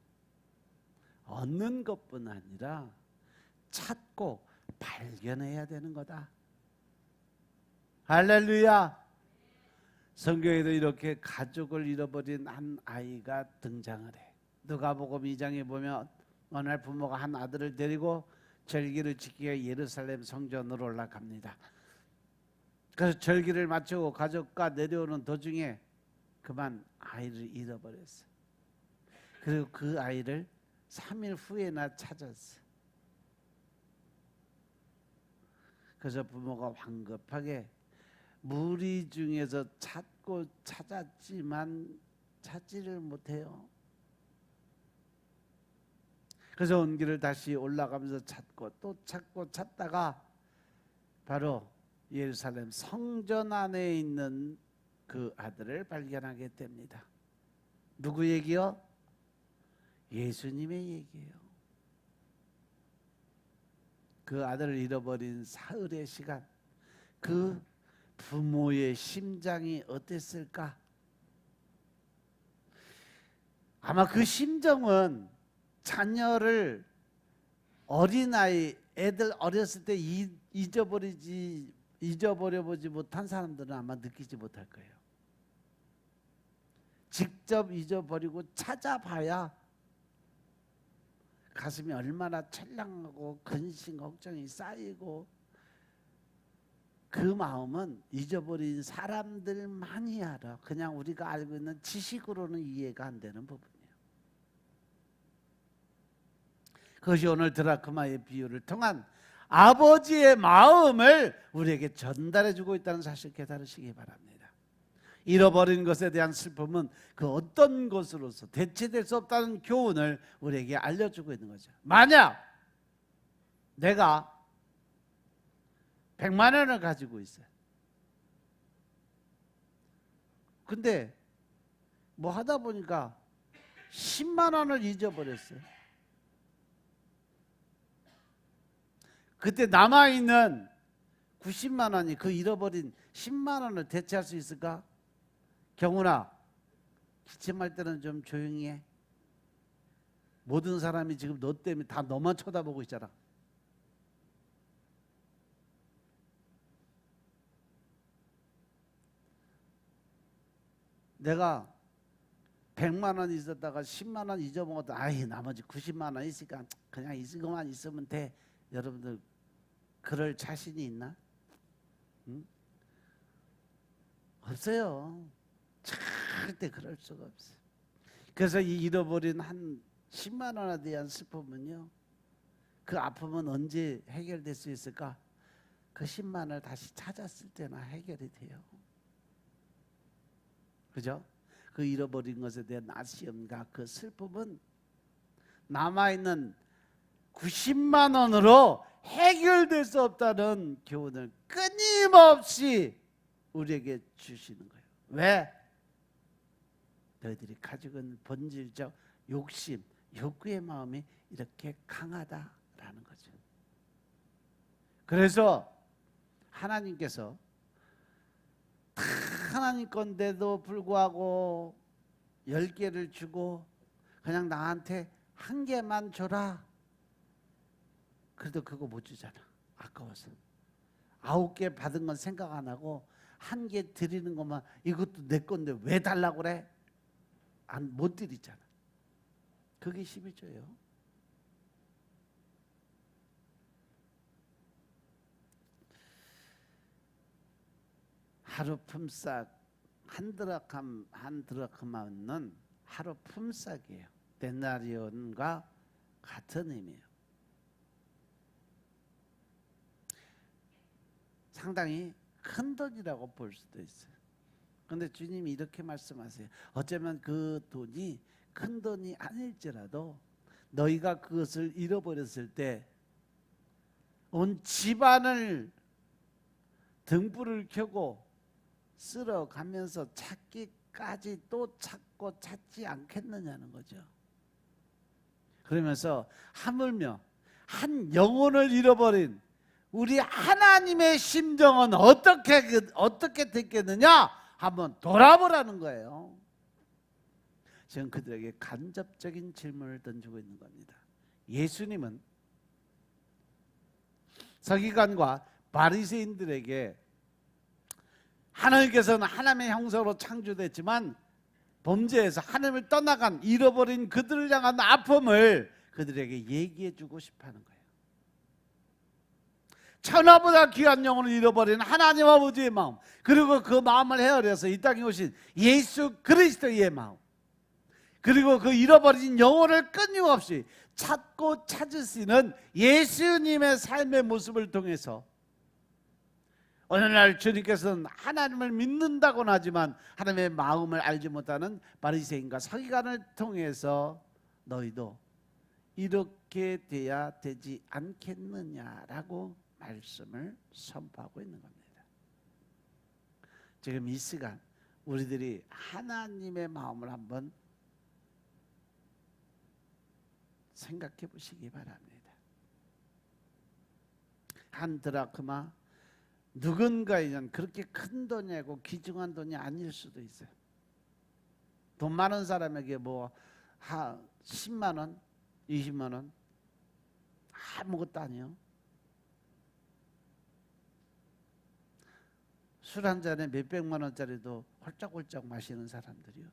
얻는 것뿐 아니라 찾고 발견해야 되는 거다. 할렐루야. 성경에도 이렇게 가족을 잃어버린 한 아이가 등장을 해. 누가복음 2장에 보면 어느 날 부모가 한 아들을 데리고 절기를 지키기 위해 예루살렘 성전으로 올라갑니다. 그래서 절기를 마치고 가족과 내려오는 도중에 그만 아이를 잃어버렸어. 그리고 그 아이를 3일 후에나 찾았어. 그래서 부모가 황급하게 무리 중에서 찾고 찾았지만 찾지를 못해요. 그래서 온 길을 다시 올라가면서 찾고 또 찾고 찾다가 바로 예루살렘 성전 안에 있는 그 아들을 발견하게 됩니다. 누구 얘기요? 예수님의 얘기예요. 그 아들을 잃어버린 사흘의 시간, 그 부모의 심장이 어땠을까? 아마 그 심정은 자녀를 어린아이, 애들 어렸을 때 잊어버려보지 못한 사람들은 아마 느끼지 못할 거예요. 직접 잊어버리고 찾아봐야 가슴이 얼마나 철량하고 근심 걱정이 쌓이고, 그 마음은 잊어버린 사람들만이 알아. 그냥 우리가 알고 있는 지식으로는 이해가 안 되는 부분이에요. 그것이 오늘 드라크마의 비유를 통한 아버지의 마음을 우리에게 전달해 주고 있다는 사실 깨달으시기 바랍니다. 잃어버린 것에 대한 슬픔은 그 어떤 것으로서 대체될 수 없다는 교훈을 우리에게 알려주고 있는 거죠. 만약 내가 100만 원을 가지고 있어요. 근데 뭐 하다 보니까 10만 원을 잊어버렸어요. 그때 남아있는 90만 원이 그 잃어버린 10만 원을 대체할 수 있을까? 경훈아, 기침할 때는 좀 조용히 해. 모든 사람이 지금 너 때문에 다 너만 쳐다보고 있잖아. 내가 100만 원 있었다가 10만 원 잊어먹었다. 아이, 나머지 90만 원 있으니까 그냥 이거만 있으면 돼. 여러분들 그럴 자신이 있나? 응? 없어요. 절대 그럴 수가 없어요. 그래서 이 잃어버린 한 10만 원에 대한 슬픔은요, 그 아픔은 언제 해결될 수 있을까? 그 10만 원을 다시 찾았을 때나 해결이 돼요. 그죠? 그 잃어버린 것에 대한 아쉬움과 그 슬픔은 남아있는 90만 원으로 해결될 수 없다는 교훈을 끊임없이 우리에게 주시는 거예요. 왜? 너희들이 가지고 있는 본질적 욕심, 욕구의 마음이 이렇게 강하다라는 거죠. 그래서 하나님께서 다 하나님 건데도 불구하고 10개를 주고 그냥 나한테 1개만 줘라. 그래도 그거 못 주잖아. 아까워서. 9개 받은 건 생각 안 하고 1개 드리는 것만, 이것도 내 건데 왜 달라고 그래? 못 드리잖아. 그게 11조예요. 하루 품삯 한 드라크마는 하루 품삯이에요. 데나리온과 같은 의미예요. 상당히 큰 돈이라고 볼 수도 있어요. 그런데 주님이 이렇게 말씀하세요. 어쩌면 그 돈이 큰 돈이 아닐지라도 너희가 그것을 잃어버렸을 때 온 집안을 등불을 켜고 쓸어가면서 찾기까지 또 찾고 찾지 않겠느냐는 거죠. 그러면서 하물며 한 영혼을 잃어버린 우리 하나님의 심정은 어떻게 됐겠느냐 한번 돌아보라는 거예요. 지금 그들에게 간접적인 질문을 던지고 있는 겁니다. 예수님은 서기관과 바리새인들에게 하나님께서는 하나님의 형상으로 창조됐지만 범죄에서 하나님을 떠나간 잃어버린 그들을 향한 아픔을 그들에게 얘기해 주고 싶어하는 거예요. 천하보다 귀한 영혼을 잃어버린 하나님 아버지의 마음, 그리고 그 마음을 헤아려서 이 땅에 오신 예수 그리스도의 마음, 그리고 그 잃어버린 영혼을 끊임없이 찾고 찾을 수 있는 예수님의 삶의 모습을 통해서 어느 날 주님께서는 하나님을 믿는다고는 하지만 하나님의 마음을 알지 못하는 바리새인과 서기관을 통해서 너희도 이렇게 돼야 되지 않겠느냐라고 말씀을 선포하고 있는 겁니다. 지금 이 시간 우리들이 하나님의 마음을 한번 생각해 보시기 바랍니다. 한 드라크마 누군가에겐 그렇게 큰 돈이고 귀중한 돈이 아닐 수도 있어요. 돈 많은 사람에게 뭐 10만 원, 20만 원 아무것도 아니에요. 술 한 잔에 몇백만 원짜리도 홀짝홀짝 마시는 사람들이요.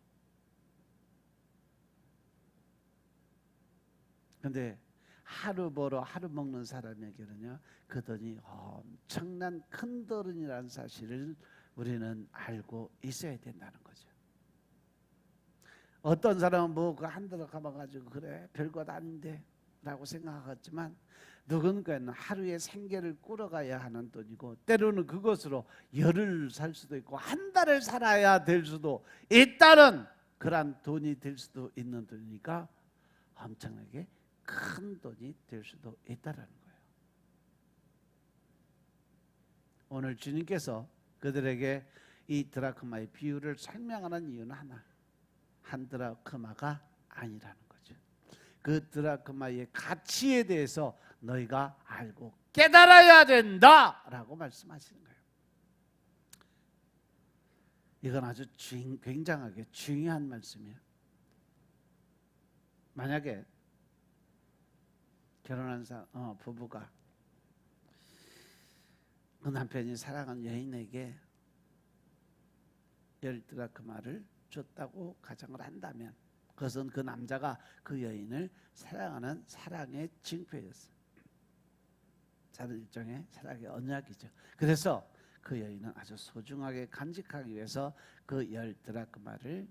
근데 하루 벌어 하루 먹는 사람에게는요, 그 돈이 엄청난 큰 돈이라는 사실을 우리는 알고 있어야 된다는 거죠. 어떤 사람은 뭐 그 한 달을 감아가지고 그래 별것 아닌데 라고 생각하겠지만, 누군가는 하루의 생계를 꾸려가야 하는 돈이고, 때로는 그것으로 열흘 살 수도 있고 한 달을 살아야 될 수도 있다는 그러한 돈이 될 수도 있는 돈이니까 엄청나게 큰 돈이 될 수도 있다라는 거예요. 오늘 주님께서 그들에게 이 드라크마의 비유를 설명하는 이유는 하나, 한 드라크마가 아니라는 거죠. 그 드라크마의 가치에 대해서 너희가 알고 깨달아야 된다라고 말씀하시는 거예요. 이건 아주 굉장하게 중요한 말씀이에요. 만약에 결혼한 부부가 그 남편이 사랑하는 여인에게 10드라크마를 줬다고 가정을 한다면, 그것은 그 남자가 그 여인을 사랑하는 사랑의 징표였어요. 다른 일종의 사랑의 언약이죠. 그래서 그 여인은 아주 소중하게 간직하기 위해서 그 10드라크마를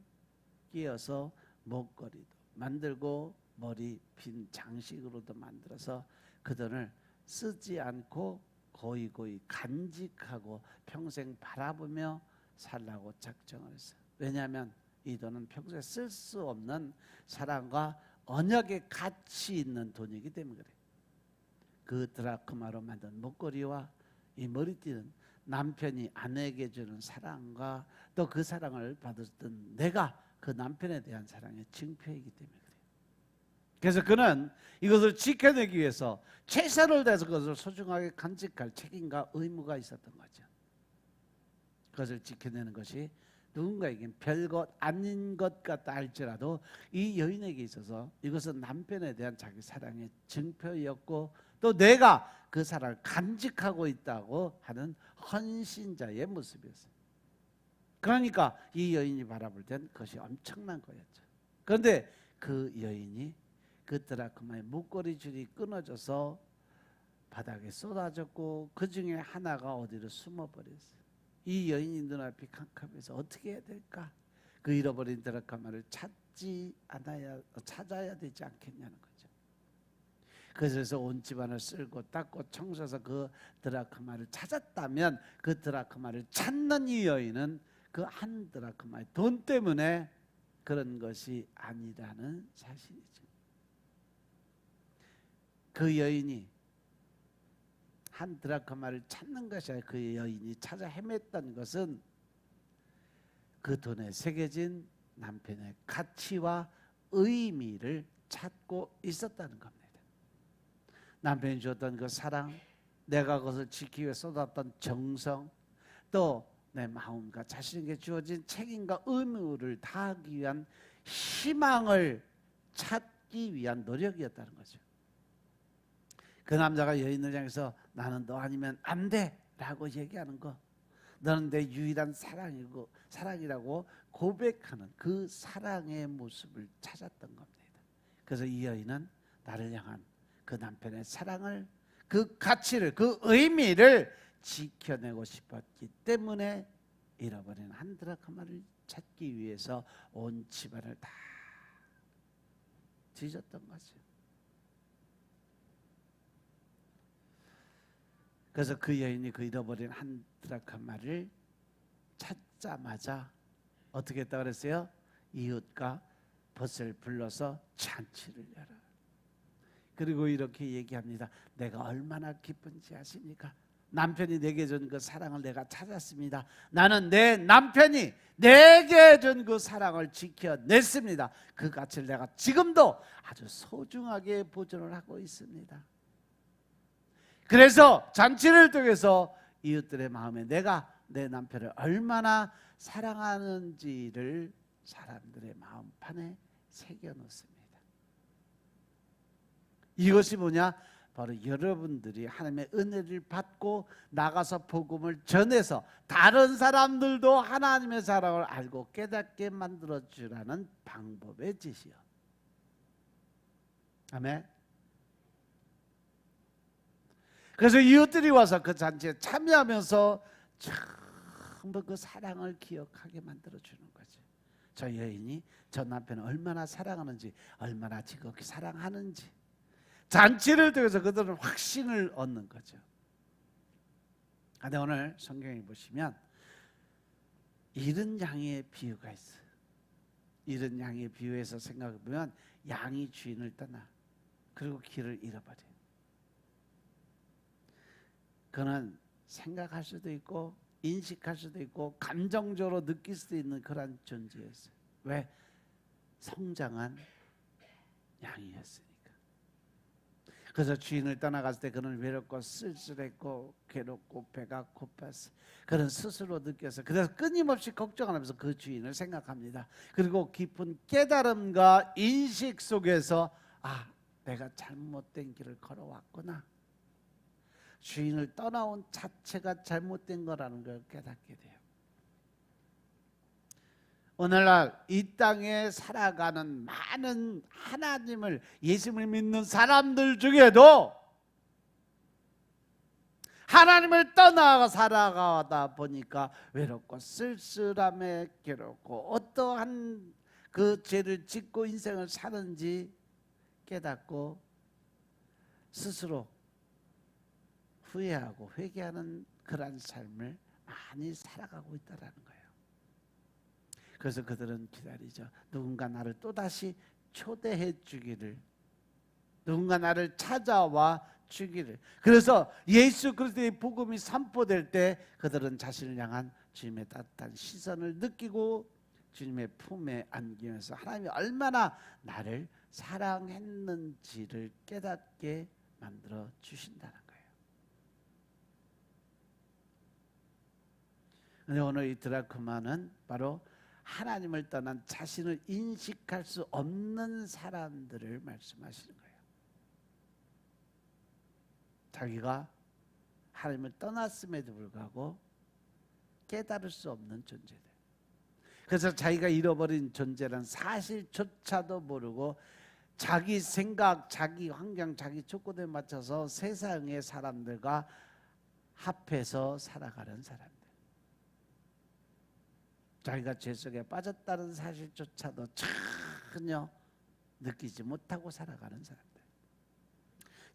끼워서 목걸이도 만들고 머리 핀 장식으로도 만들어서 그 돈을 쓰지 않고 고이고이 간직하고 평생 바라보며 살라고 작정을 했어요. 왜냐하면 이 돈은 평소에 쓸 수 없는 사랑과 언약의 가치 있는 돈이기 때문에 그래요. 그 드라크마로 만든 목걸이와 이 머리띠는 남편이 아내에게 주는 사랑과 또 그 사랑을 받았던 내가 그 남편에 대한 사랑의 증표이기 때문에 그래요. 그래서 그는 이것을 지켜내기 위해서 최선을 다해서 그것을 소중하게 간직할 책임과 의무가 있었던 거죠. 그것을 지켜내는 것이 누군가에겐 별것 아닌 것 같다 할지라도 이 여인에게 있어서 이것은 남편에 대한 자기 사랑의 증표였고, 또 내가 그 사랑을 간직하고 있다고 하는 헌신자의 모습이었어요. 그러니까 이 여인이 바라볼 땐 그것이 엄청난 거였죠. 그런데 그 여인이 그 드라크마의 목걸이 줄이 끊어져서 바닥에 쏟아졌고 그 중에 하나가 어디로 숨어버렸어요. 이 여인이 눈앞이 캄캄해서 어떻게 해야 될까? 그 잃어버린 드라크마를 찾아야 되지 않겠냐는 거죠. 그래서 온 집안을 쓸고 닦고 청소해서 그 드라크마를 찾았다면, 그 드라크마를 찾는 이 여인은 그 한 드라크마의 돈 때문에 그런 것이 아니라는 사실이죠. 그 여인이 한 드라크마를 찾는 것이 아니라 그 여인이 찾아 헤맸던 것은 그 돈에 새겨진 남편의 가치와 의미를 찾고 있었다는 겁니다. 남편이 주었던 그 사랑, 내가 그것을 지키기 위해 쏟았던 정성, 또 내 마음과 자신에게 주어진 책임과 의무를 다하기 위한 희망을 찾기 위한 노력이었다는 거죠. 그 남자가 여인을 향해서 나는 너 아니면 안 돼 라고 얘기하는 거, 너는 내 유일한 사랑이라고 고백하는 그 사랑의 모습을 찾았던 겁니다. 그래서 이 여인은 나를 향한 그 남편의 사랑을, 그 가치를, 그 의미를 지켜내고 싶었기 때문에 잃어버린 한 드라크마를 찾기 위해서 온 집안을 다 뒤졌던 거죠. 그래서 그 여인이 그 잃어버린 한 드라크마를 찾자마자 어떻게 했다 그랬어요? 이웃과 벗을 불러서 잔치를 열어. 그리고 이렇게 얘기합니다. 내가 얼마나 기쁜지 아십니까? 남편이 내게 준 그 사랑을 내가 찾았습니다. 나는 내 남편이 내게 준 그 사랑을 지켜냈습니다. 그 가치를 내가 지금도 아주 소중하게 보존을 하고 있습니다. 그래서 잔치를 통해서 이웃들의 마음에 내가 내 남편을 얼마나 사랑하는지를 사람들의 마음판에 새겨놓습니다. 이것이 뭐냐? 바로 여러분들이 하나님의 은혜를 받고 나가서 복음을 전해서 다른 사람들도 하나님의 사랑을 알고 깨닫게 만들어주라는 방법의 짓이요. 아멘. 그래서 이웃들이 와서 그 잔치에 참여하면서 전부 그 사랑을 기억하게 만들어주는 거죠. 저 여인이 저 남편을 얼마나 사랑하는지, 얼마나 지극히 사랑하는지, 잔치를 통해서 그들은 확신을 얻는 거죠. 근데 오늘 성경에 보시면 잃은 양의 비유가 있어요. 잃은 양의 비유에서 생각해 보면 양이 주인을 떠나 그리고 길을 잃어버려요. 그는 생각할 수도 있고 인식할 수도 있고 감정적으로 느낄 수도 있는 그런 존재였어요. 왜? 성장한 양이었으니까. 그래서 주인을 떠나갔을 때 그는 외롭고 쓸쓸했고 괴롭고 배가 고팠어. 그는 스스로 느껴서 그래서 끊임없이 걱정하면서 그 주인을 생각합니다. 그리고 깊은 깨달음과 인식 속에서 내가 잘못된 길을 걸어왔구나. 주인을 떠나온 자체가 잘못된 거라는 걸 깨닫게 돼요. 오늘날 이 땅에 살아가는 많은 하나님을, 예수님을 믿는 사람들 중에도 하나님을 떠나 살아가다 보니까 외롭고 쓸쓸함에 괴롭고 어떠한 그 죄를 짓고 인생을 사는지 깨닫고 스스로 후회하고 회개하는 그런 삶을 많이 살아가고 있다는 거예요. 그래서 그들은 기다리죠. 누군가 나를 또다시 초대해 주기를, 누군가 나를 찾아와 주기를. 그래서 예수 그리스도의 복음이 선포될 때 그들은 자신을 향한 주님의 따뜻한 시선을 느끼고 주님의 품에 안기면서 하나님이 얼마나 나를 사랑했는지를 깨닫게 만들어 주신다는 거예요. 근데 오늘 이 드라크마는 바로 하나님을 떠난 자신을 인식할 수 없는 사람들을 말씀하시는 거예요. 자기가 하나님을 떠났음에도 불구하고 깨달을 수 없는 존재들. 그래서 자기가 잃어버린 존재란 사실조차도 모르고 자기 생각, 자기 환경, 자기 조건에 맞춰서 세상의 사람들과 합해서 살아가는 사람들. 자기가 죄 속에 빠졌다는 사실조차도 전혀 느끼지 못하고 살아가는 사람들.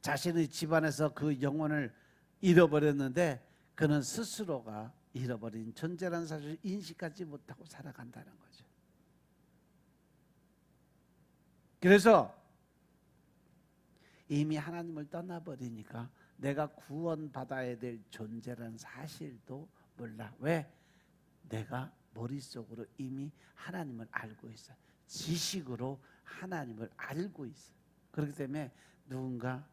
자신의 집안에서 그 영혼을 잃어버렸는데 그는 스스로가 잃어버린 존재라는 사실을 인식하지 못하고 살아간다는 거죠. 그래서 이미 하나님을 떠나버리니까 내가 구원받아야 될 존재라는 사실도 몰라. 왜? 내가 머릿속으로 이미 하나님을 알고 있어. 지식으로 하나님을 알고 있어. 그렇기 때문에 누군가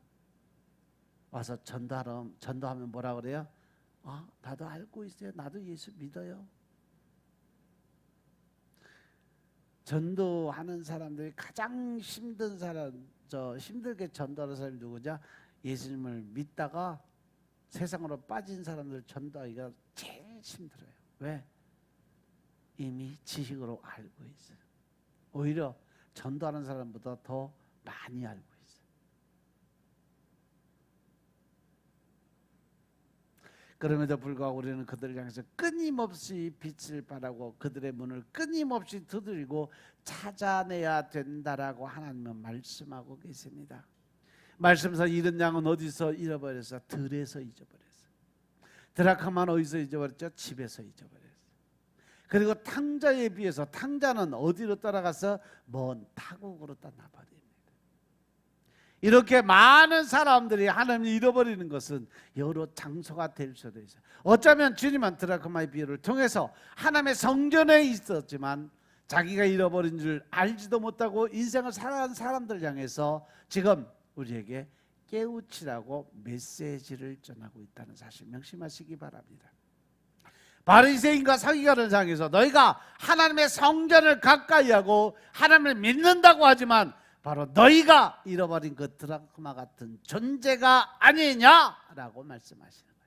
와서 전도하면 뭐라 그래요? 나도 알고 있어요. 나도 예수 믿어요. 전도하는 사람들이 가장 힘든 사람, 힘들게 전도하는 사람이 누구냐? 예수님을 믿다가 세상으로 빠진 사람들 전도하기가 제일 힘들어요. 왜? 이미 지식으로 알고 있어요. 오히려 전도하는 사람보다 더 많이 알고 있어요. 그럼에도 불구하고 우리는 그들을 향해서 끊임없이 빛을 발하고 그들의 문을 끊임없이 두드리고 찾아내야 된다라고 하나님은 말씀하고 계십니다. 말씀에서 잃은 양은 어디서 잃어버렸어? 들에서 잊어버렸어. 드라크마는 어디서 잊어버렸죠? 집에서 잊어버렸어. 그리고 탕자에 비해서 탕자는 어디로 떠나가서 먼 타국으로 떠나버립니다. 이렇게 많은 사람들이 하나님을 잃어버리는 것은 여러 장소가 될 수도 있어요. 어쩌면 주님은 드라크마의 비유를 통해서 하나님의 성전에 있었지만 자기가 잃어버린 줄 알지도 못하고 인생을 살아가는 사람들 향해서 지금 우리에게 깨우치라고 메시지를 전하고 있다는 사실 명심하시기 바랍니다. 바리새인과 서기관을 향해서 너희가 하나님의 성전을 가까이 하고 하나님을 믿는다고 하지만 바로 너희가 잃어버린 그 드라크마 같은 존재가 아니냐라고 말씀하시는 거예요.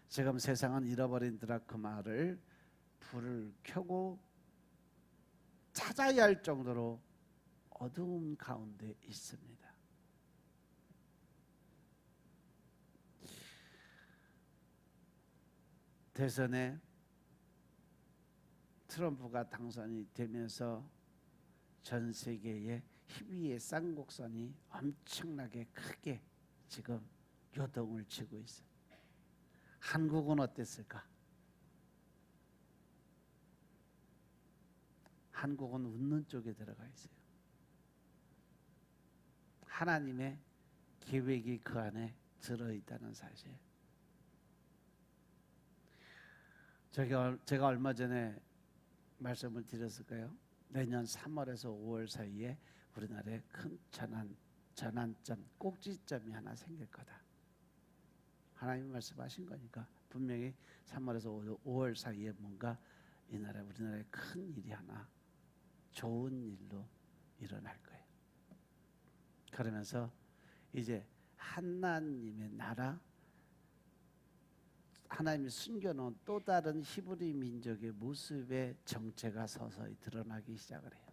지금 세상은 잃어버린 드라크마를 불을 켜고 찾아야 할 정도로 어두움 가운데 있습니다. 대선에 트럼프가 당선이 되면서 전 세계의 희비의 쌍곡선이 엄청나게 크게 지금 요동을 치고 있어요. 한국은 어땠을까? 한국은 웃는 쪽에 들어가 있어요. 하나님의 계획이 그 안에 들어있다는 사실. 제가 얼마 전에 말씀을 드렸을까요? 내년 3월에서 5월 사이에 우리나라에 큰 전환점, 꼭지점이 하나 생길 거다. 하나님이 말씀하신 거니까 분명히 3월에서 5월 사이에 뭔가 우리나라에 큰 일이 하나 좋은 일로 일어날 거예요. 그러면서 이제 하나님의 나라, 하나님이 숨겨놓은 또 다른 히브리 민족의 모습의 정체가 서서히 드러나기 시작을 해요.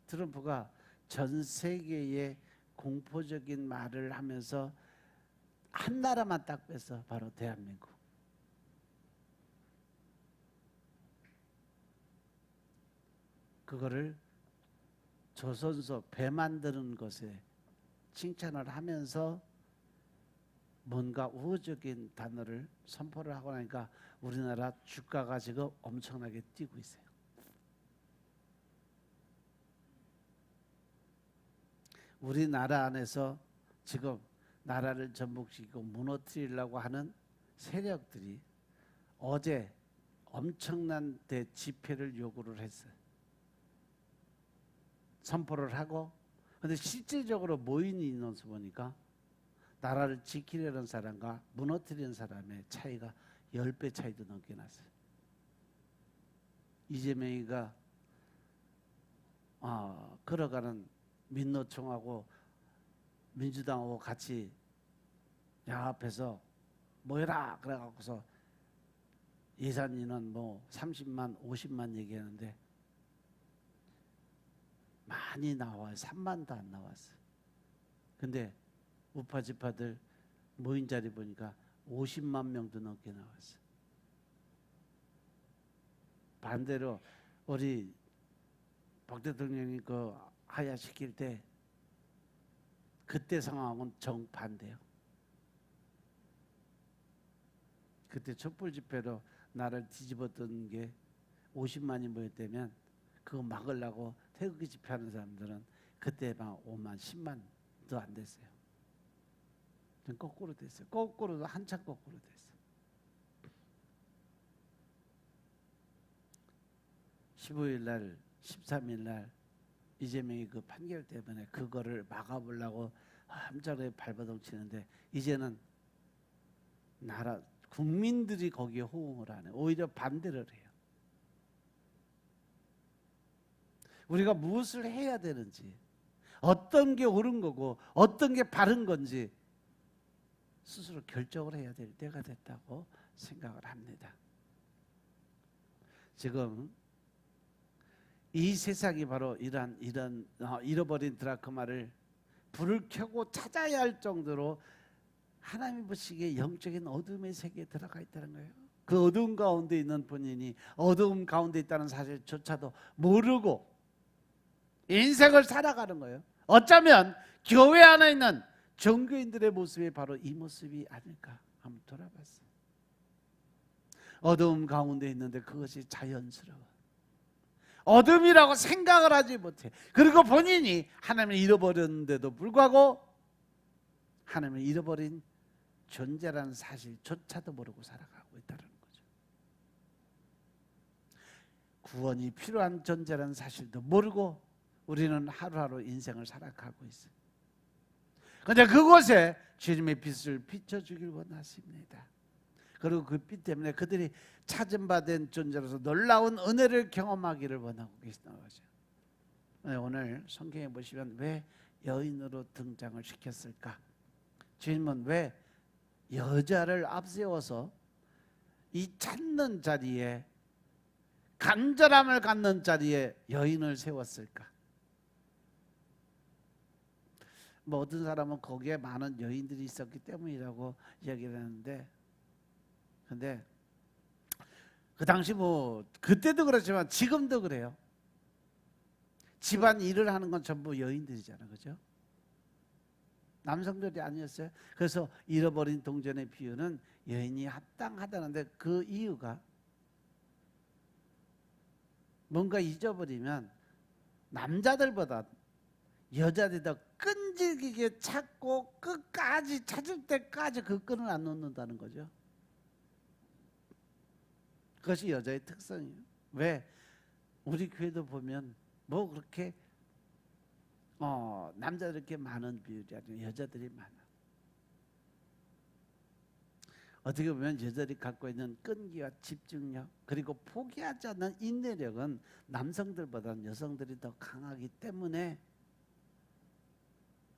트럼프가 전 세계에 공포적인 말을 하면서 한 나라만 딱 뺐어. 바로 대한민국. 그거를 조선소 배 만드는 것에 칭찬을 하면서 뭔가 우호적인 단어를 선포를 하고 나니까 우리나라 주가가 지금 엄청나게 뛰고 있어요. 우리나라 안에서 지금 나라를 전복시키고 무너뜨리려고 하는 세력들이 어제 엄청난 대집회를 요구를 했어요. 선포를 하고, 근데 실질적으로 모인 인원수 보니까 나라를 지키려는 사람과 무너뜨리는 사람의 차이가 10배 차이도 넘게 났어요. 이재명이가 걸어가는 민노총하고 민주당하고 같이 야합해서 모여라 그래갖고서 예산 인원 30만 50만 얘기하는데 많이 나와요. 3만도 안 나왔어요. 근데 우파 지파들 모인 자리 보니까 50만 명도 넘게 나왔어요. 반대로 우리 박 대통령이 그 하야시킬 때 그때 상황은 정반대요. 그때 촛불 집회로 나를 뒤집었던 게 50만이 모였다면 그거 막으려고 태극기 집회하는 사람들은 그때 막 5만 10만도 안 됐어요. 좀 거꾸로 됐어요. 거꾸로도 한참 거꾸로 됐어요. 15일 날 13일 날 이재명이 그 판결 때문에 그거를 막아보려고 함자로에 발버둥 치는데 이제는 나라 국민들이 거기에 호응을 안 해요. 오히려 반대를 해요. 우리가 무엇을 해야 되는지, 어떤 게 옳은 거고 어떤 게 바른 건지 스스로 결정을 해야 될 때가 됐다고 생각을 합니다. 지금 이 세상이 바로 이런 잃어버린 드라크마를 불을 켜고 찾아야 할 정도로 하나님이 보시기에 영적인 어둠의 세계에 들어가 있다는 거예요. 그 어두움 가운데 있는 본인이 어두움 가운데 있다는 사실조차도 모르고 인생을 살아가는 거예요. 어쩌면 교회 안에 있는 종교인들의 모습이 바로 이 모습이 아닐까 한번 돌아봤어요. 어두움 가운데 있는데 그것이 자연스러워. 어둠이라고 생각을 하지 못해. 그리고 본인이 하나님을 잃어버렸는데도 불구하고 하나님을 잃어버린 존재라는 사실조차도 모르고 살아가고 있다는 거죠. 구원이 필요한 존재라는 사실도 모르고 우리는 하루하루 인생을 살아가고 있어요. 그런데 그곳에 주님의 빛을 비춰주길 원하십니다. 그리고 그 빛 때문에 그들이 찾음받은 존재로서 놀라운 은혜를 경험하기를 원하고 계시다는 거죠. 오늘 성경에 보시면 왜 여인으로 등장을 시켰을까? 주님은 왜 여자를 앞세워서 이 찾는 자리에, 간절함을 갖는 자리에 여인을 세웠을까? 뭐 어떤 사람은 거기에 많은 여인들이 있었기 때문이라고 이야기를 하는데, 근데 그 당시 뭐 그때도 그렇지만 지금도 그래요. 집안 일을 하는 건 전부 여인들이잖아요, 그죠? 남성들이 아니었어요. 그래서 잃어버린 동전의 비유는 여인이 합당하다는데 그 이유가 뭔가 잊어버리면 남자들보다 여자들이 더 끈질기게 찾고 끝까지 찾을 때까지 그 끈을 안 놓는다는 거죠. 그것이 여자의 특성이에요. 왜? 우리 교회도 보면 뭐 그렇게 남자들 이렇게 많은 비율이 아니라 여자들이 많아. 어떻게 보면 여자들이 갖고 있는 끈기와 집중력 그리고 포기하지 않는 인내력은 남성들보다는 여성들이 더 강하기 때문에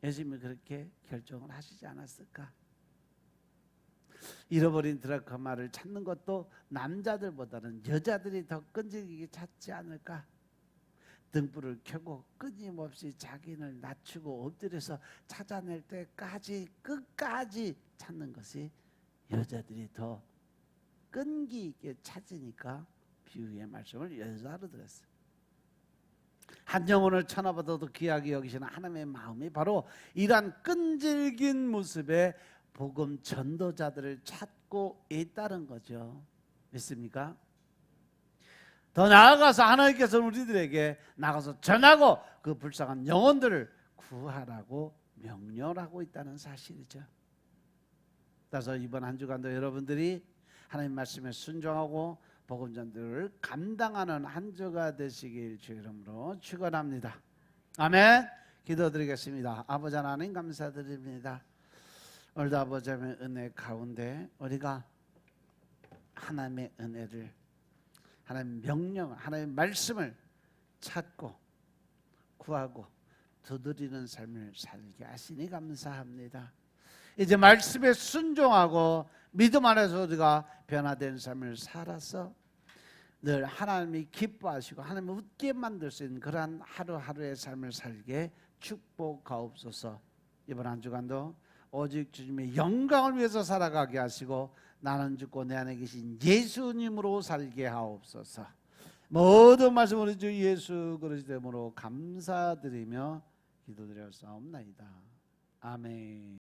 예수님이 그렇게 결정을 하시지 않았을까? 잃어버린 드라크마를 찾는 것도 남자들보다는 여자들이 더 끈질기게 찾지 않을까? 등불을 켜고 끊임없이 자기를 낮추고 엎드려서 찾아낼 때까지 끝까지 찾는 것이 여자들이 더 끈기 있게 찾으니까 비유의 말씀을 여자로 들었어요. 한 영혼을 천하보다도 귀하게 여기시는 하나님의 마음이 바로 이러한 끈질긴 모습의 복음 전도자들을 찾고 있다는 거죠. 믿습니까? 더 나아가서 하나님께서는 우리들에게 나가서 전하고 그 불쌍한 영혼들을 구하라고 명령하고 있다는 사실이죠. 따라서 이번 한 주간도 여러분들이 하나님 말씀에 순종하고 복음 전도를 감당하는 한 주가 되시길 주 이름으로 축원합니다. 아멘. 기도드리겠습니다. 아버지 하나님 감사드립니다. 오늘도 아버지의 은혜 가운데 우리가 하나님의 은혜를, 하나님의 명령, 하나님의 말씀을 찾고 구하고 두드리는 삶을 살게 하시니 감사합니다. 이제 말씀에 순종하고 믿음 안에서 우리가 변화된 삶을 살아서 늘 하나님이 기뻐하시고 하나님을 웃게 만들 수 있는 그러한 하루하루의 삶을 살게 축복하옵소서. 이번 한 주간도 오직 주님의 영광을 위해서 살아가게 하시고 나는 죽고 내 안에 계신 예수님으로 살게 하옵소서. 모든 말씀 우리 주 예수 그리스도 이름으로 감사드리며 기도드렸사옵나이다. 아멘.